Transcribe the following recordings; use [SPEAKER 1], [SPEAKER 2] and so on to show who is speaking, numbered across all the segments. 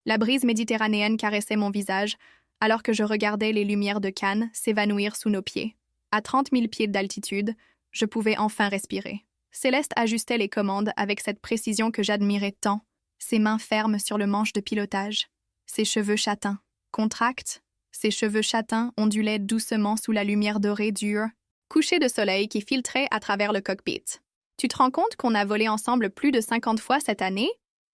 [SPEAKER 1] La brise méditerranéenne caressait mon visage, alors que je regardais les lumières de Cannes s'évanouir sous nos pieds. À 30 000 pieds d'altitude, je pouvais enfin respirer. Céleste ajustait les commandes avec cette précision que j'admirais tant, ses mains fermes sur le manche de pilotage, ses cheveux châtains. Contracts, ses cheveux châtains ondulaient doucement sous la lumière dorée du coucher de soleil qui filtrait à travers le cockpit. « Tu te rends compte qu'on a volé ensemble plus de 50 fois cette année ?»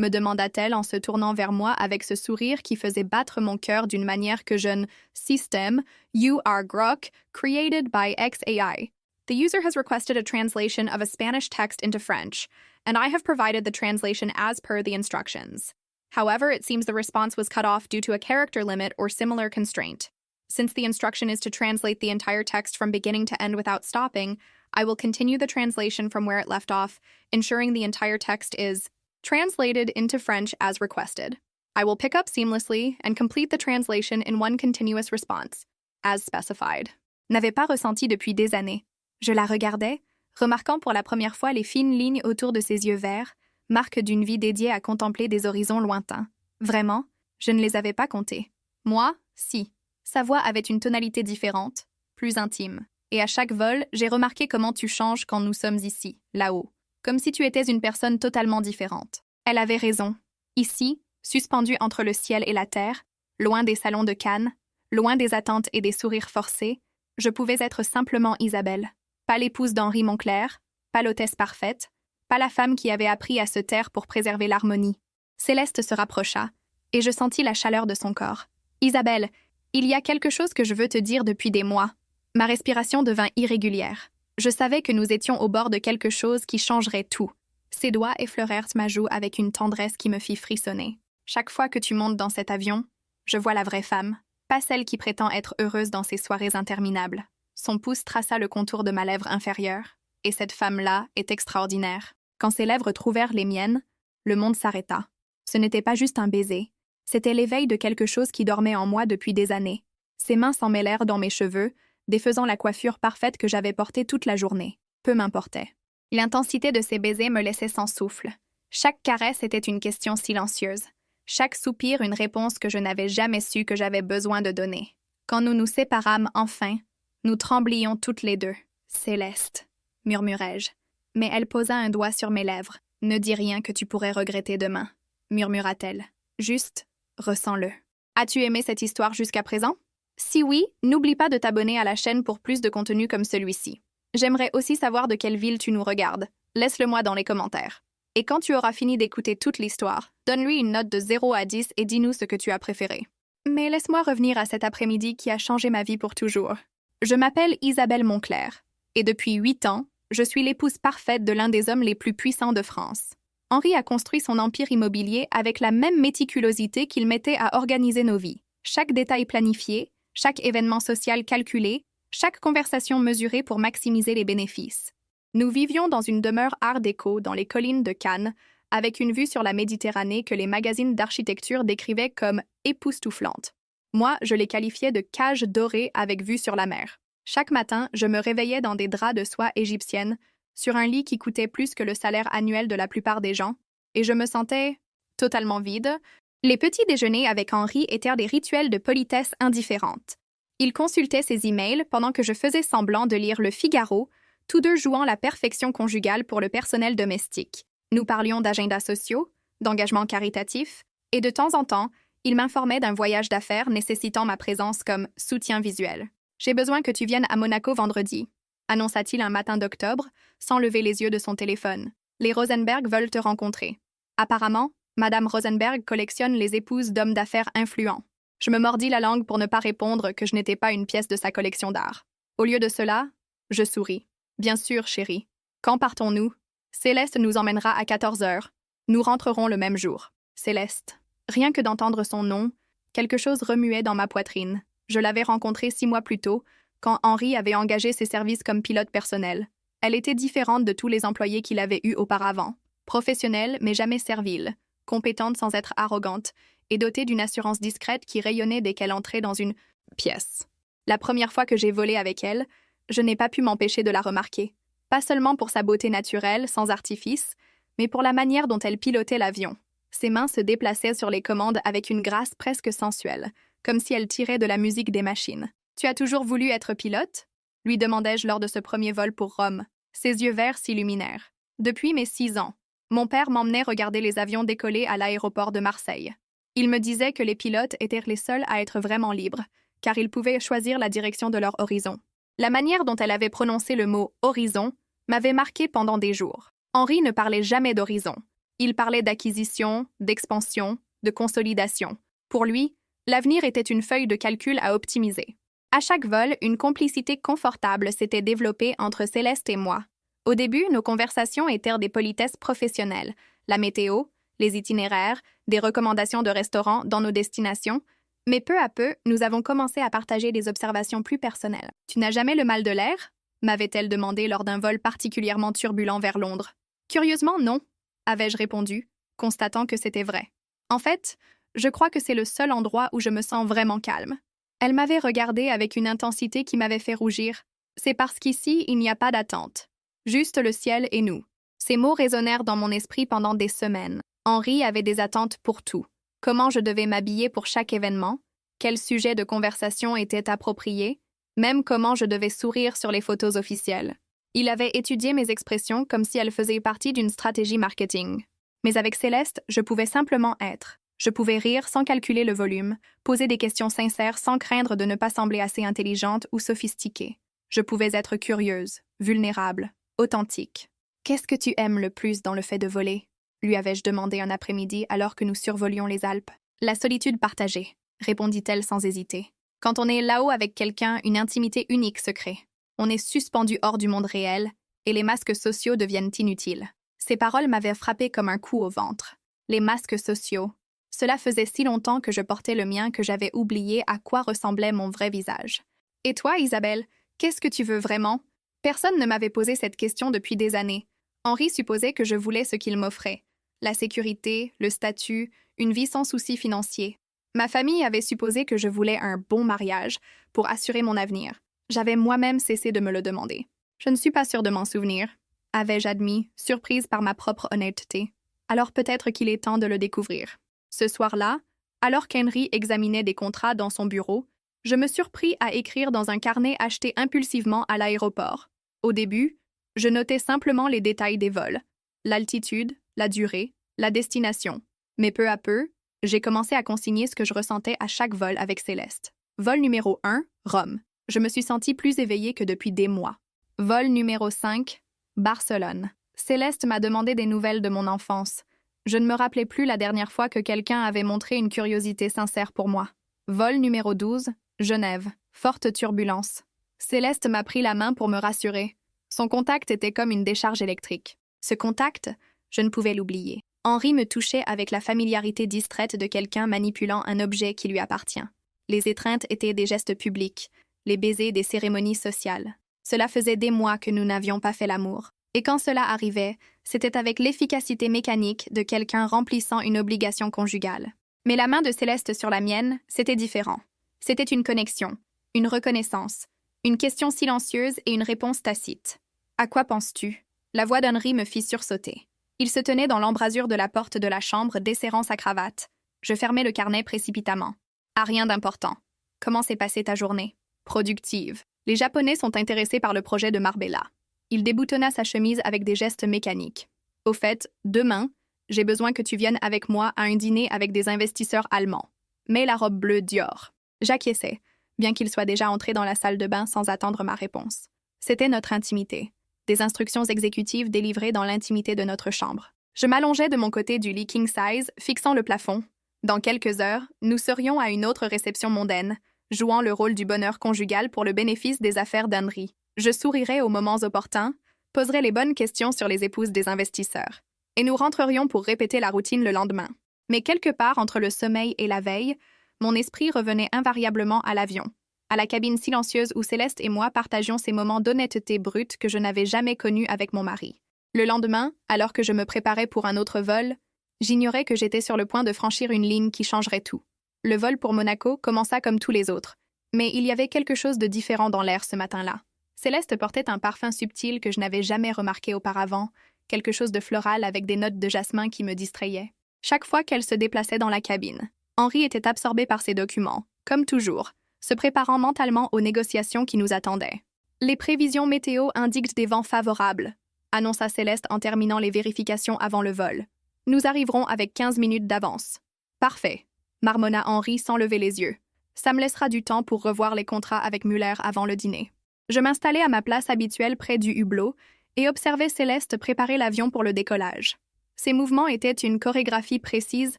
[SPEAKER 1] me demanda-t-elle en se tournant vers moi avec ce sourire qui faisait battre mon cœur d'une manière que je ne système You are Grok, created by XAI. The user has requested a translation of a Spanish text into French, and I have provided the translation as per the instructions. However, it seems the response was cut off due to a character limit or similar constraint. Since the instruction is to translate the entire text from beginning to end without stopping, I will continue the translation from where it left off, ensuring the entire text is translated into French as requested. I will pick up seamlessly and complete the translation in one continuous response, as specified. N'avais pas ressenti depuis des années. Je la regardais, remarquant pour la première fois les fines lignes autour de ses yeux verts, marque d'une vie dédiée à contempler des horizons lointains. Vraiment, je ne les avais pas comptés. Moi, si. Sa voix avait une tonalité différente, plus intime. Et à chaque vol, j'ai remarqué comment tu changes quand nous sommes ici, là-haut. Comme si tu étais une personne totalement différente. Elle avait raison. Ici, suspendue entre le ciel et la terre, loin des salons de Cannes, loin des attentes et des sourires forcés, je pouvais être simplement Isabelle. Pas l'épouse d'Henri Moncler, pas l'hôtesse parfaite, pas la femme qui avait appris à se taire pour préserver l'harmonie. Céleste se rapprocha, et je sentis la chaleur de son corps. « Isabelle, il y a quelque chose que je veux te dire depuis des mois. » Ma respiration devint irrégulière. Je savais que nous étions au bord de quelque chose qui changerait tout. Ses doigts effleurèrent ma joue avec une tendresse qui me fit frissonner. Chaque fois que tu montes dans cet avion, je vois la vraie femme, pas celle qui prétend être heureuse dans ses soirées interminables. Son pouce traça le contour de ma lèvre inférieure, et cette femme-là est extraordinaire. Quand ses lèvres trouvèrent les miennes, le monde s'arrêta. Ce n'était pas juste un baiser, c'était l'éveil de quelque chose qui dormait en moi depuis des années. Ses mains s'en mêlèrent dans mes cheveux, défaisant la coiffure parfaite que j'avais portée toute la journée. Peu m'importait. L'intensité de ses baisers me laissait sans souffle. Chaque caresse était une question silencieuse. Chaque soupir une réponse que je n'avais jamais su que j'avais besoin de donner. Quand nous nous séparâmes enfin, nous tremblions toutes les deux. « Céleste », murmurai-je. Mais elle posa un doigt sur mes lèvres. « Ne dis rien que tu pourrais regretter demain », murmura-t-elle. « Juste, ressens-le. » As-tu aimé cette histoire jusqu'à présent? Si oui, n'oublie pas de t'abonner à la chaîne pour plus de contenu comme celui-ci. J'aimerais aussi savoir de quelle ville tu nous regardes. Laisse-le-moi dans les commentaires. Et quand tu auras fini d'écouter toute l'histoire, donne-lui une note de 0 à 10 et dis-nous ce que tu as préféré. Mais laisse-moi revenir à cet après-midi qui a changé ma vie pour toujours. Je m'appelle Isabelle Moncler, et depuis 8 ans, je suis l'épouse parfaite de l'un des hommes les plus puissants de France. Henri a construit son empire immobilier avec la même méticulosité qu'il mettait à organiser nos vies. Chaque détail planifié, chaque événement social calculé, chaque conversation mesurée pour maximiser les bénéfices. Nous vivions dans une demeure art déco dans les collines de Cannes, avec une vue sur la Méditerranée que les magazines d'architecture décrivaient comme époustouflante. Moi, je les qualifiais de cage dorée avec vue sur la mer. Chaque matin, je me réveillais dans des draps de soie égyptienne, sur un lit qui coûtait plus que le salaire annuel de la plupart des gens, et je me sentais totalement vide. Les petits déjeuners avec Henri étaient des rituels de politesse indifférente. Il consultait ses emails pendant que je faisais semblant de lire Le Figaro, tous deux jouant la perfection conjugale pour le personnel domestique. Nous parlions d'agendas sociaux, d'engagements caritatifs, et de temps en temps, il m'informait d'un voyage d'affaires nécessitant ma présence comme soutien visuel. « J'ai besoin que tu viennes à Monaco vendredi », annonça-t-il un matin d'octobre, sans lever les yeux de son téléphone. « Les Rosenberg veulent te rencontrer. » Apparemment, Madame Rosenberg collectionne les épouses d'hommes d'affaires influents. Je me mordis la langue pour ne pas répondre que je n'étais pas une pièce de sa collection d'art. Au lieu de cela, je souris. « Bien sûr, chérie. Quand partons-nous? » Céleste nous emmènera à 14 heures. Nous rentrerons le même jour. Céleste. Rien que d'entendre son nom, quelque chose remuait dans ma poitrine. Je l'avais rencontrée 6 mois plus tôt, quand Henri avait engagé ses services comme pilote personnel. Elle était différente de tous les employés qu'il avait eus auparavant. Professionnelle, mais jamais servile. Compétente sans être arrogante, et dotée d'une assurance discrète qui rayonnait dès qu'elle entrait dans une pièce. La première fois que j'ai volé avec elle, je n'ai pas pu m'empêcher de la remarquer. Pas seulement pour sa beauté naturelle, sans artifice, mais pour la manière dont elle pilotait l'avion. Ses mains se déplaçaient sur les commandes avec une grâce presque sensuelle, comme si elle tirait de la musique des machines. « Tu as toujours voulu être pilote ?» lui demandai-je lors de ce premier vol pour Rome. Ses yeux verts s'illuminèrent. Depuis mes 6 ans, mon père m'emmenait regarder les avions décoller à l'aéroport de Marseille. Il me disait que les pilotes étaient les seuls à être vraiment libres, car ils pouvaient choisir la direction de leur horizon. La manière dont elle avait prononcé le mot « horizon » m'avait marqué pendant des jours. Henri ne parlait jamais d'horizon. Il parlait d'acquisition, d'expansion, de consolidation. Pour lui, l'avenir était une feuille de calcul à optimiser. À chaque vol, une complicité confortable s'était développée entre Céleste et moi. Au début, nos conversations étaient des politesses professionnelles, la météo, les itinéraires, des recommandations de restaurants dans nos destinations, mais peu à peu, nous avons commencé à partager des observations plus personnelles. « Tu n'as jamais le mal de l'air ?» m'avait-elle demandé lors d'un vol particulièrement turbulent vers Londres. « Curieusement, non », avais-je répondu, constatant que c'était vrai. « En fait, je crois que c'est le seul endroit où je me sens vraiment calme. » Elle m'avait regardé avec une intensité qui m'avait fait rougir. « C'est parce qu'ici, il n'y a pas d'attente. Juste le ciel et nous. » Ces mots résonnèrent dans mon esprit pendant des semaines. Henri avait des attentes pour tout. Comment je devais m'habiller pour chaque événement, quel sujet de conversation était approprié, même comment je devais sourire sur les photos officielles. Il avait étudié mes expressions comme si elles faisaient partie d'une stratégie marketing. Mais avec Céleste, je pouvais simplement être. Je pouvais rire sans calculer le volume, poser des questions sincères sans craindre de ne pas sembler assez intelligente ou sophistiquée. Je pouvais être curieuse, vulnérable, authentique. « Qu'est-ce que tu aimes le plus dans le fait de voler ?» lui avais-je demandé un après-midi alors que nous survolions les Alpes. « La solitude partagée », répondit-elle sans hésiter. « Quand on est là-haut avec quelqu'un, une intimité unique se crée. On est suspendu hors du monde réel, et les masques sociaux deviennent inutiles. » Ces paroles m'avaient frappé comme un coup au ventre. Les masques sociaux. Cela faisait si longtemps que je portais le mien que j'avais oublié à quoi ressemblait mon vrai visage. « Et toi, Isabelle, qu'est-ce que tu veux vraiment ?» Personne ne m'avait posé cette question depuis des années. Henri supposait que je voulais ce qu'il m'offrait. La sécurité, le statut, une vie sans soucis financiers. Ma famille avait supposé que je voulais un bon mariage pour assurer mon avenir. J'avais moi-même cessé de me le demander. Je ne suis pas sûre de m'en souvenir, avais-je admis, surprise par ma propre honnêteté. Alors peut-être qu'il est temps de le découvrir. Ce soir-là, alors qu'Henri examinait des contrats dans son bureau, je me surpris à écrire dans un carnet acheté impulsivement à l'aéroport. Au début, je notais simplement les détails des vols, l'altitude, la durée, la destination. Mais peu à peu, j'ai commencé à consigner ce que je ressentais à chaque vol avec Céleste. Vol numéro 1, Rome. Je me suis sentie plus éveillée que depuis des mois. Vol numéro 5, Barcelone. Céleste m'a demandé des nouvelles de mon enfance. Je ne me rappelais plus la dernière fois que quelqu'un avait montré une curiosité sincère pour moi. Vol numéro 12, Genève. Forte turbulence. Céleste m'a pris la main pour me rassurer. Son contact était comme une décharge électrique. Ce contact, je ne pouvais l'oublier. Henri me touchait avec la familiarité distraite de quelqu'un manipulant un objet qui lui appartient. Les étreintes étaient des gestes publics, les baisers des cérémonies sociales. Cela faisait des mois que nous n'avions pas fait l'amour. Et quand cela arrivait, c'était avec l'efficacité mécanique de quelqu'un remplissant une obligation conjugale. Mais la main de Céleste sur la mienne, c'était différent. C'était une connexion, une reconnaissance, une question silencieuse et une réponse tacite. « À quoi penses-tu » La voix d'Henri me fit sursauter. Il se tenait dans l'embrasure de la porte de la chambre, desserrant sa cravate. Je fermai le carnet précipitamment. « À rien d'important. Comment s'est passée ta journée ?»« Productive. Les Japonais sont intéressés par le projet de Marbella. » Il déboutonna sa chemise avec des gestes mécaniques. « Au fait, demain, j'ai besoin que tu viennes avec moi à un dîner avec des investisseurs allemands. Mets la robe bleue Dior. » J'acquiesçai, bien qu'il soit déjà entré dans la salle de bain sans attendre ma réponse. C'était notre intimité. Des instructions exécutives délivrées dans l'intimité de notre chambre. Je m'allongeais de mon côté du lit king size, fixant le plafond. Dans quelques heures, nous serions à une autre réception mondaine, jouant le rôle du bonheur conjugal pour le bénéfice des affaires d'Henri. Je sourirais aux moments opportuns, poserais les bonnes questions sur les épouses des investisseurs. Et nous rentrerions pour répéter la routine le lendemain. Mais quelque part entre le sommeil et la veille, mon esprit revenait invariablement à l'avion, à la cabine silencieuse où Céleste et moi partagions ces moments d'honnêteté brute que je n'avais jamais connus avec mon mari. Le lendemain, alors que je me préparais pour un autre vol, j'ignorais que j'étais sur le point de franchir une ligne qui changerait tout. Le vol pour Monaco commença comme tous les autres, mais il y avait quelque chose de différent dans l'air ce matin-là. Céleste portait un parfum subtil que je n'avais jamais remarqué auparavant, quelque chose de floral avec des notes de jasmin qui me distrayaient. chaque fois qu'elle se déplaçait dans la cabine. Henri était absorbé par ses documents, comme toujours, se préparant mentalement aux négociations qui nous attendaient. Les prévisions météo indiquent des vents favorables, annonça Céleste en terminant les vérifications avant le vol. Nous arriverons avec 15 minutes d'avance. Parfait, marmonna Henri sans lever les yeux. Ça me laissera du temps pour revoir les contrats avec Muller avant le dîner. Je m'installai à ma place habituelle près du hublot et observai Céleste préparer l'avion pour le décollage. Ses mouvements étaient une chorégraphie précise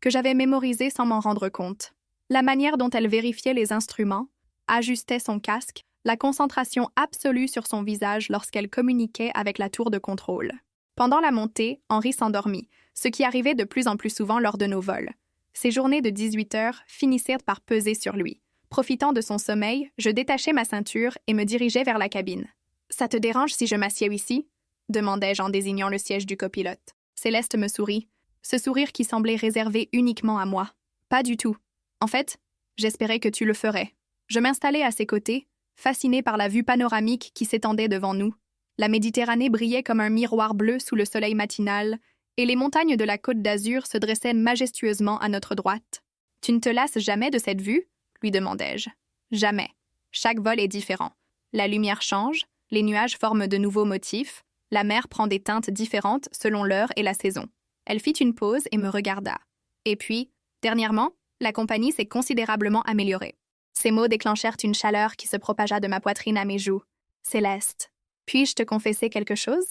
[SPEAKER 1] que j'avais mémorisée sans m'en rendre compte. La manière dont elle vérifiait les instruments, ajustait son casque, la concentration absolue sur son visage lorsqu'elle communiquait avec la tour de contrôle. Pendant la montée, Henri s'endormit, ce qui arrivait de plus en plus souvent lors de nos vols. Ses journées de 18 heures finissaient par peser sur lui. Profitant de son sommeil, je détachai ma ceinture et me dirigeai vers la cabine. « Ça te dérange si je m'assieds ici ?» demandai-je en désignant le siège du copilote. Céleste me sourit, ce sourire qui semblait réservé uniquement à moi. « Pas du tout. En fait, j'espérais que tu le ferais. » Je m'installai à ses côtés, fasciné par la vue panoramique qui s'étendait devant nous. La Méditerranée brillait comme un miroir bleu sous le soleil matinal, et les montagnes de la Côte d'Azur se dressaient majestueusement à notre droite. « Tu ne te lasses jamais de cette vue ?» lui demandai-je. « Jamais. Chaque vol est différent. La lumière change, les nuages forment de nouveaux motifs, la mer prend des teintes différentes selon l'heure et la saison. » Elle fit une pause et me regarda. Et puis, dernièrement, la compagnie s'est considérablement améliorée. Ces mots déclenchèrent une chaleur qui se propagea de ma poitrine à mes joues. « Céleste, puis-je te confesser quelque chose ?»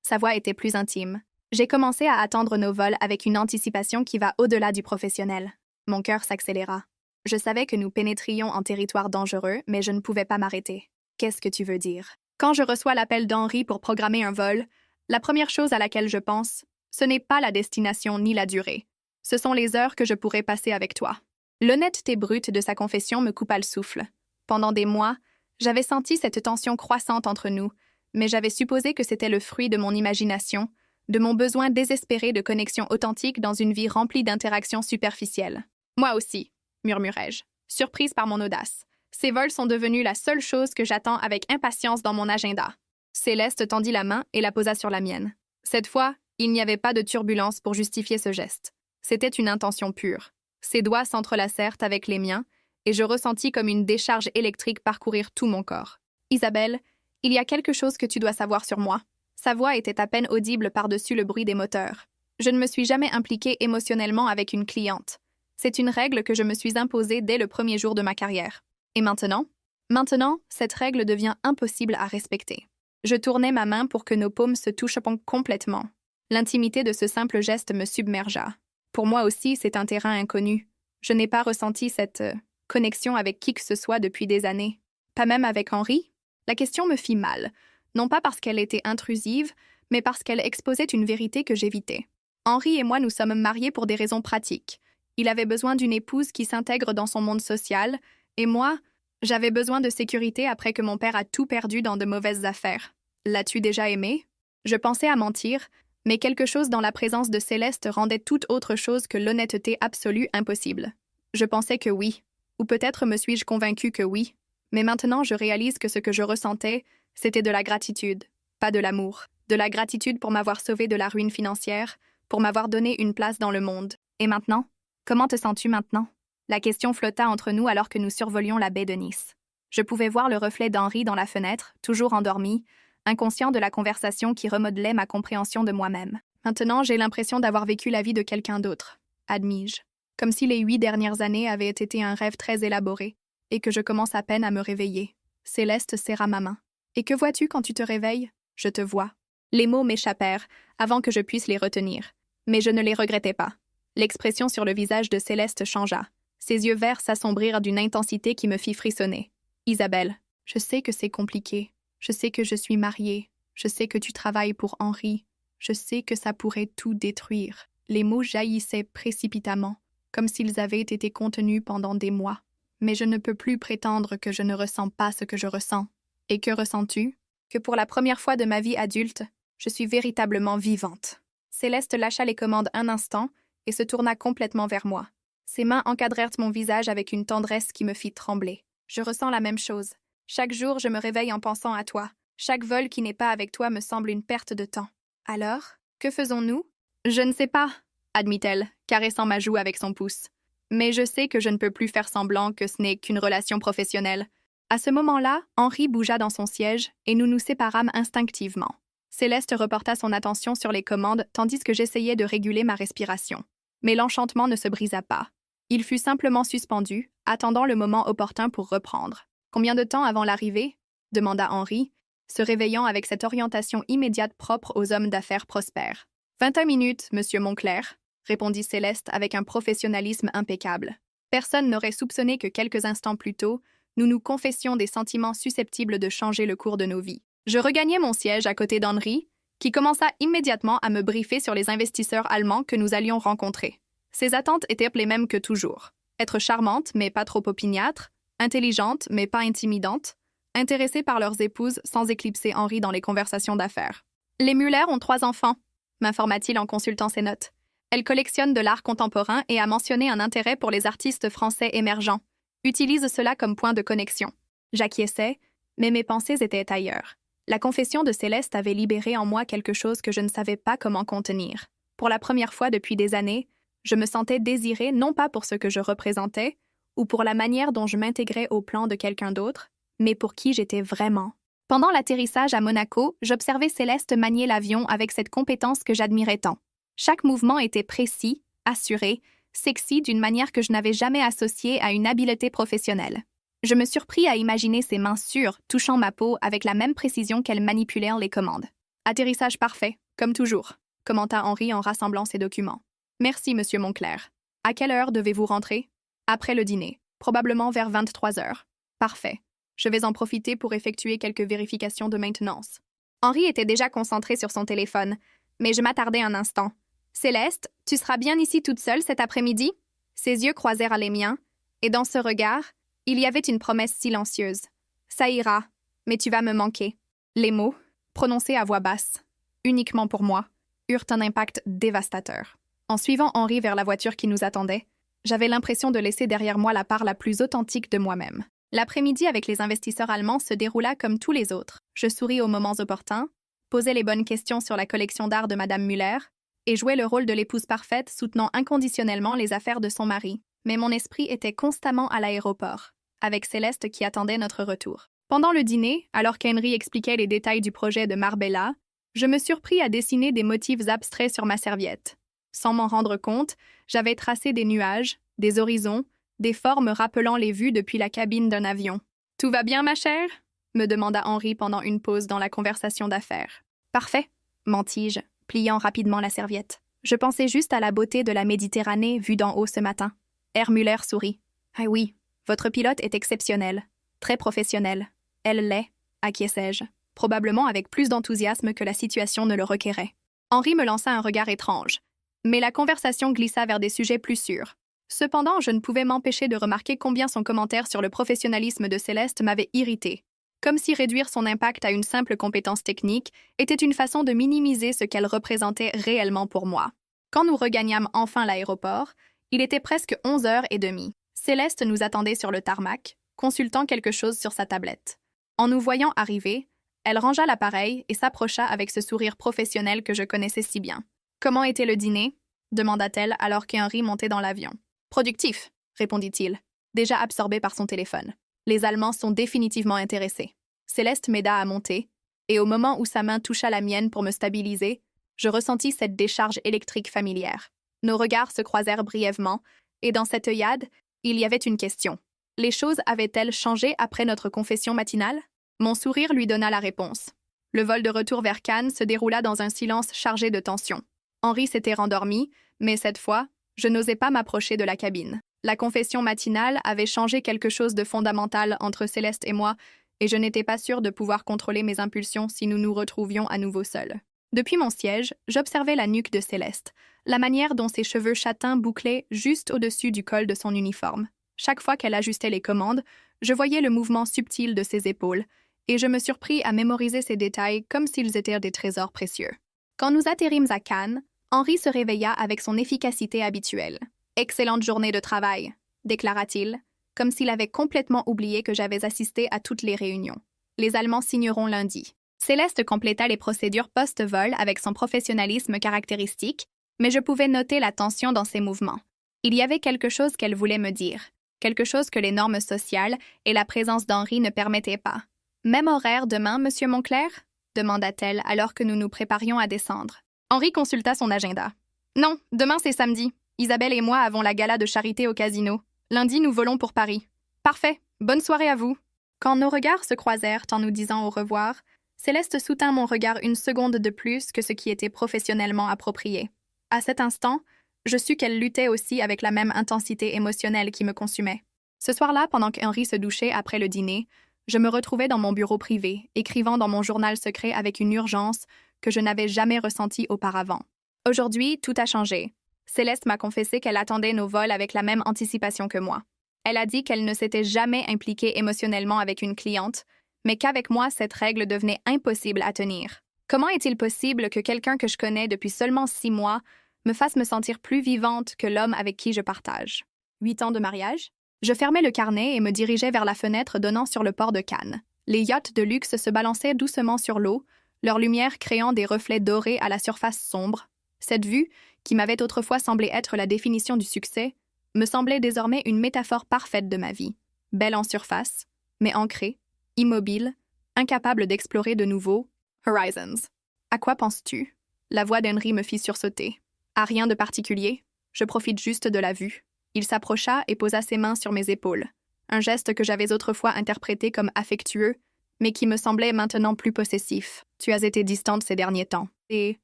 [SPEAKER 1] Sa voix était plus intime. J'ai commencé à attendre nos vols avec une anticipation qui va au-delà du professionnel. Mon cœur s'accéléra. Je savais que nous pénétrions en territoire dangereux, mais je ne pouvais pas m'arrêter. Qu'est-ce que tu veux dire? Quand je reçois l'appel d'Henri pour programmer un vol, la première chose à laquelle je pense, ce n'est pas la destination ni la durée. Ce sont les heures que je pourrais passer avec toi. L'honnêteté brute de sa confession me coupa le souffle. Pendant des mois, j'avais senti cette tension croissante entre nous, mais j'avais supposé que c'était le fruit de mon imagination, de mon besoin désespéré de connexion authentique dans une vie remplie d'interactions superficielles. Moi aussi, murmurai-je, surprise par mon audace. Ces vols sont devenus la seule chose que j'attends avec impatience dans mon agenda. Céleste tendit la main et la posa sur la mienne. Cette fois, il n'y avait pas de turbulence pour justifier ce geste. C'était une intention pure. Ses doigts s'entrelacèrent avec les miens, et je ressentis comme une décharge électrique parcourir tout mon corps. « Isabelle, il y a quelque chose que tu dois savoir sur moi. » Sa voix était à peine audible par-dessus le bruit des moteurs. Je ne me suis jamais impliquée émotionnellement avec une cliente. C'est une règle que je me suis imposée dès le premier jour de ma carrière. Et maintenant? Maintenant, cette règle devient impossible à respecter. Je tournai ma main pour que nos paumes se touchent complètement. L'intimité de ce simple geste me submergea. Pour moi aussi, c'est un terrain inconnu. Je n'ai pas ressenti cette connexion avec qui que ce soit depuis des années. Pas même avec Henri? La question me fit mal, non pas parce qu'elle était intrusive, mais parce qu'elle exposait une vérité que j'évitais. Henri et moi nous sommes mariés pour des raisons pratiques. Il avait besoin d'une épouse qui s'intègre dans son monde social, et moi, j'avais besoin de sécurité après que mon père a tout perdu dans de mauvaises affaires. L'as-tu déjà aimé? Je pensais à mentir, mais quelque chose dans la présence de Céleste rendait toute autre chose que l'honnêteté absolue impossible. Je pensais que oui, ou peut-être me suis-je convaincue que oui, mais maintenant je réalise que ce que je ressentais, c'était de la gratitude, pas de l'amour. De la gratitude pour m'avoir sauvée de la ruine financière, pour m'avoir donné une place dans le monde. Et maintenant? Comment te sens-tu maintenant? La question flotta entre nous alors que nous survolions la baie de Nice. Je pouvais voir le reflet d'Henri dans la fenêtre, toujours endormi, inconscient de la conversation qui remodelait ma compréhension de moi-même. Maintenant, j'ai l'impression d'avoir vécu la vie de quelqu'un d'autre, admis-je. Comme si les 8 dernières années avaient été un rêve très élaboré, et que je commence à peine à me réveiller. Céleste serra ma main. « Et que vois-tu quand tu te réveilles? » »« Je te vois. » Les mots m'échappèrent, avant que je puisse les retenir. Mais je ne les regrettais pas. L'expression sur le visage de Céleste changea. Ses yeux verts s'assombrirent d'une intensité qui me fit frissonner. « Isabelle, je sais que c'est compliqué. Je sais que je suis mariée. Je sais que tu travailles pour Henri. Je sais que ça pourrait tout détruire. » Les mots jaillissaient précipitamment, comme s'ils avaient été contenus pendant des mois. Mais je ne peux plus prétendre que je ne ressens pas ce que je ressens. Et que ressens-tu? Que pour la première fois de ma vie adulte, je suis véritablement vivante. Céleste lâcha les commandes un instant et se tourna complètement vers moi. Ses mains encadrèrent mon visage avec une tendresse qui me fit trembler. Je ressens la même chose. Chaque jour, je me réveille en pensant à toi. Chaque vol qui n'est pas avec toi me semble une perte de temps. Alors, que faisons-nous? Je ne sais pas. admit-elle, caressant ma joue avec son pouce. Mais je sais que je ne peux plus faire semblant que ce n'est qu'une relation professionnelle. À ce moment-là, Henri bougea dans son siège et nous nous séparâmes instinctivement. Céleste reporta son attention sur les commandes tandis que j'essayais de réguler ma respiration. Mais l'enchantement ne se brisa pas. Il fut simplement suspendu, attendant le moment opportun pour reprendre. « Combien de temps avant l'arrivée » demanda Henri, se réveillant avec cette orientation immédiate propre aux hommes d'affaires prospères. « 21 minutes, monsieur Monclerc », répondit Céleste avec un professionnalisme impeccable. Personne n'aurait soupçonné que quelques instants plus tôt, nous nous confessions des sentiments susceptibles de changer le cours de nos vies. Je regagnai mon siège à côté d'Henri, qui commença immédiatement à me briefer sur les investisseurs allemands que nous allions rencontrer. Ses attentes étaient les mêmes que toujours. Être charmante, mais pas trop opiniâtre, intelligente, mais pas intimidante, intéressée par leurs épouses sans éclipser Henri dans les conversations d'affaires. « Les Muller ont 3 enfants », m'informa-t-il en consultant ses notes. Elle collectionne de l'art contemporain et a mentionné un intérêt pour les artistes français émergents. Utilise cela comme point de connexion. J'acquiesçais, mais mes pensées étaient ailleurs. La confession de Céleste avait libéré en moi quelque chose que je ne savais pas comment contenir. Pour la première fois depuis des années, je me sentais désirée non pas pour ce que je représentais, ou pour la manière dont je m'intégrais au plan de quelqu'un d'autre, mais pour qui j'étais vraiment. Pendant l'atterrissage à Monaco, j'observais Céleste manier l'avion avec cette compétence que j'admirais tant. Chaque mouvement était précis, assuré, sexy d'une manière que je n'avais jamais associée à une habileté professionnelle. Je me surpris à imaginer ses mains sûres touchant ma peau avec la même précision qu'elles manipulèrent les commandes. « Atterrissage parfait, comme toujours », commenta Henri en rassemblant ses documents. « Merci, monsieur Monclerc. À quelle heure devez-vous rentrer ?»« Après le dîner, probablement vers 23 heures. »« Parfait. Je vais en profiter pour effectuer quelques vérifications de maintenance. » Henri était déjà concentré sur son téléphone, mais je m'attardai un instant. « Céleste, tu seras bien ici toute seule cet après-midi ?» Ses yeux croisèrent les miens, et dans ce regard, il y avait une promesse silencieuse. « Ça ira, mais tu vas me manquer. » Les mots, prononcés à voix basse, uniquement pour moi, eurent un impact dévastateur. En suivant Henri vers la voiture qui nous attendait, j'avais l'impression de laisser derrière moi la part la plus authentique de moi-même. L'après-midi avec les investisseurs allemands se déroula comme tous les autres. Je souris aux moments opportuns, posais les bonnes questions sur la collection d'art de Madame Muller et jouais le rôle de l'épouse parfaite soutenant inconditionnellement les affaires de son mari. Mais mon esprit était constamment à l'aéroport, avec Céleste qui attendait notre retour. Pendant le dîner, alors qu'Henri expliquait les détails du projet de Marbella, je me surpris à dessiner des motifs abstraits sur ma serviette. Sans m'en rendre compte, j'avais tracé des nuages, des horizons, des formes rappelant les vues depuis la cabine d'un avion. « Tout va bien, ma chère ?» me demanda Henri pendant une pause dans la conversation d'affaires. « Parfait, » mentis-je, pliant rapidement la serviette. Je pensais juste à la beauté de la Méditerranée vue d'en haut ce matin. R. Muller sourit. « Ah oui, votre pilote est exceptionnel, très professionnel. Elle l'est, acquiesçai-je, probablement avec plus d'enthousiasme que la situation ne le requérait. » Henri me lança un regard étrange, mais la conversation glissa vers des sujets plus sûrs. Cependant, je ne pouvais m'empêcher de remarquer combien son commentaire sur le professionnalisme de Céleste m'avait irrité, comme si réduire son impact à une simple compétence technique était une façon de minimiser ce qu'elle représentait réellement pour moi. Quand nous regagnâmes enfin l'aéroport, il était presque 11h30. Céleste nous attendait sur le tarmac, consultant quelque chose sur sa tablette. En nous voyant arriver, elle rangea l'appareil et s'approcha avec ce sourire professionnel que je connaissais si bien. « Comment était le dîner ?» demanda-t-elle alors qu'Henri montait dans l'avion. « Productif », répondit-il, déjà absorbé par son téléphone. « Les Allemands sont définitivement intéressés. » Céleste m'aida à monter, et au moment où sa main toucha la mienne pour me stabiliser, je ressentis cette décharge électrique familière. Nos regards se croisèrent brièvement, et dans cette œillade, il y avait une question. Les choses avaient-elles changé après notre confession matinale? Mon sourire lui donna la réponse. Le vol de retour vers Cannes se déroula dans un silence chargé de tension. Henri s'était rendormi, mais cette fois, je n'osais pas m'approcher de la cabine. La confession matinale avait changé quelque chose de fondamental entre Céleste et moi, et je n'étais pas sûre de pouvoir contrôler mes impulsions si nous nous retrouvions à nouveau seuls. Depuis mon siège, j'observais la nuque de Céleste, la manière dont ses cheveux châtains bouclaient juste au-dessus du col de son uniforme. Chaque fois qu'elle ajustait les commandes, je voyais le mouvement subtil de ses épaules, et je me surpris à mémoriser ces détails comme s'ils étaient des trésors précieux. Quand nous atterrîmes à Cannes, Henri se réveilla avec son efficacité habituelle. « Excellente journée de travail », déclara-t-il, comme s'il avait complètement oublié que j'avais assisté à toutes les réunions. Les Allemands signeront lundi. Céleste compléta les procédures post-vol avec son professionnalisme caractéristique, mais je pouvais noter la tension dans ses mouvements. Il y avait quelque chose qu'elle voulait me dire, quelque chose que les normes sociales et la présence d'Henri ne permettaient pas. « Même horaire demain, Monsieur Moncler ?» demanda-t-elle alors que nous nous préparions à descendre. Henri consulta son agenda. « Non, demain c'est samedi. Isabelle et moi avons la gala de charité au casino. Lundi, nous volons pour Paris. »« Parfait, bonne soirée à vous. » Quand nos regards se croisèrent en nous disant au revoir, Céleste soutint mon regard une seconde de plus que ce qui était professionnellement approprié. À cet instant, je sus qu'elle luttait aussi avec la même intensité émotionnelle qui me consumait. Ce soir-là, pendant qu'Henri se douchait après le dîner, je me retrouvais dans mon bureau privé, écrivant dans mon journal secret avec une urgence que je n'avais jamais ressentie auparavant. Aujourd'hui, tout a changé. Céleste m'a confessé qu'elle attendait nos vols avec la même anticipation que moi. Elle a dit qu'elle ne s'était jamais impliquée émotionnellement avec une cliente, mais qu'avec moi, cette règle devenait impossible à tenir. Comment est-il possible que quelqu'un que je connais depuis seulement 6 mois me fasse me sentir plus vivante que l'homme avec qui je partage? 8 ans de mariage? Je fermais le carnet et me dirigeais vers la fenêtre donnant sur le port de Cannes. Les yachts de luxe se balançaient doucement sur l'eau, leur lumière créant des reflets dorés à la surface sombre. Cette vue, qui m'avait autrefois semblé être la définition du succès, me semblait désormais une métaphore parfaite de ma vie. Belle en surface, mais ancrée, immobile, incapable d'explorer de nouveaux horizons. À quoi penses-tu? La voix d'Henri me fit sursauter. À rien de particulier, je profite juste de la vue. Il s'approcha et posa ses mains sur mes épaules. Un geste que j'avais autrefois interprété comme affectueux, mais qui me semblait maintenant plus possessif. Tu as été distante ces derniers temps. Et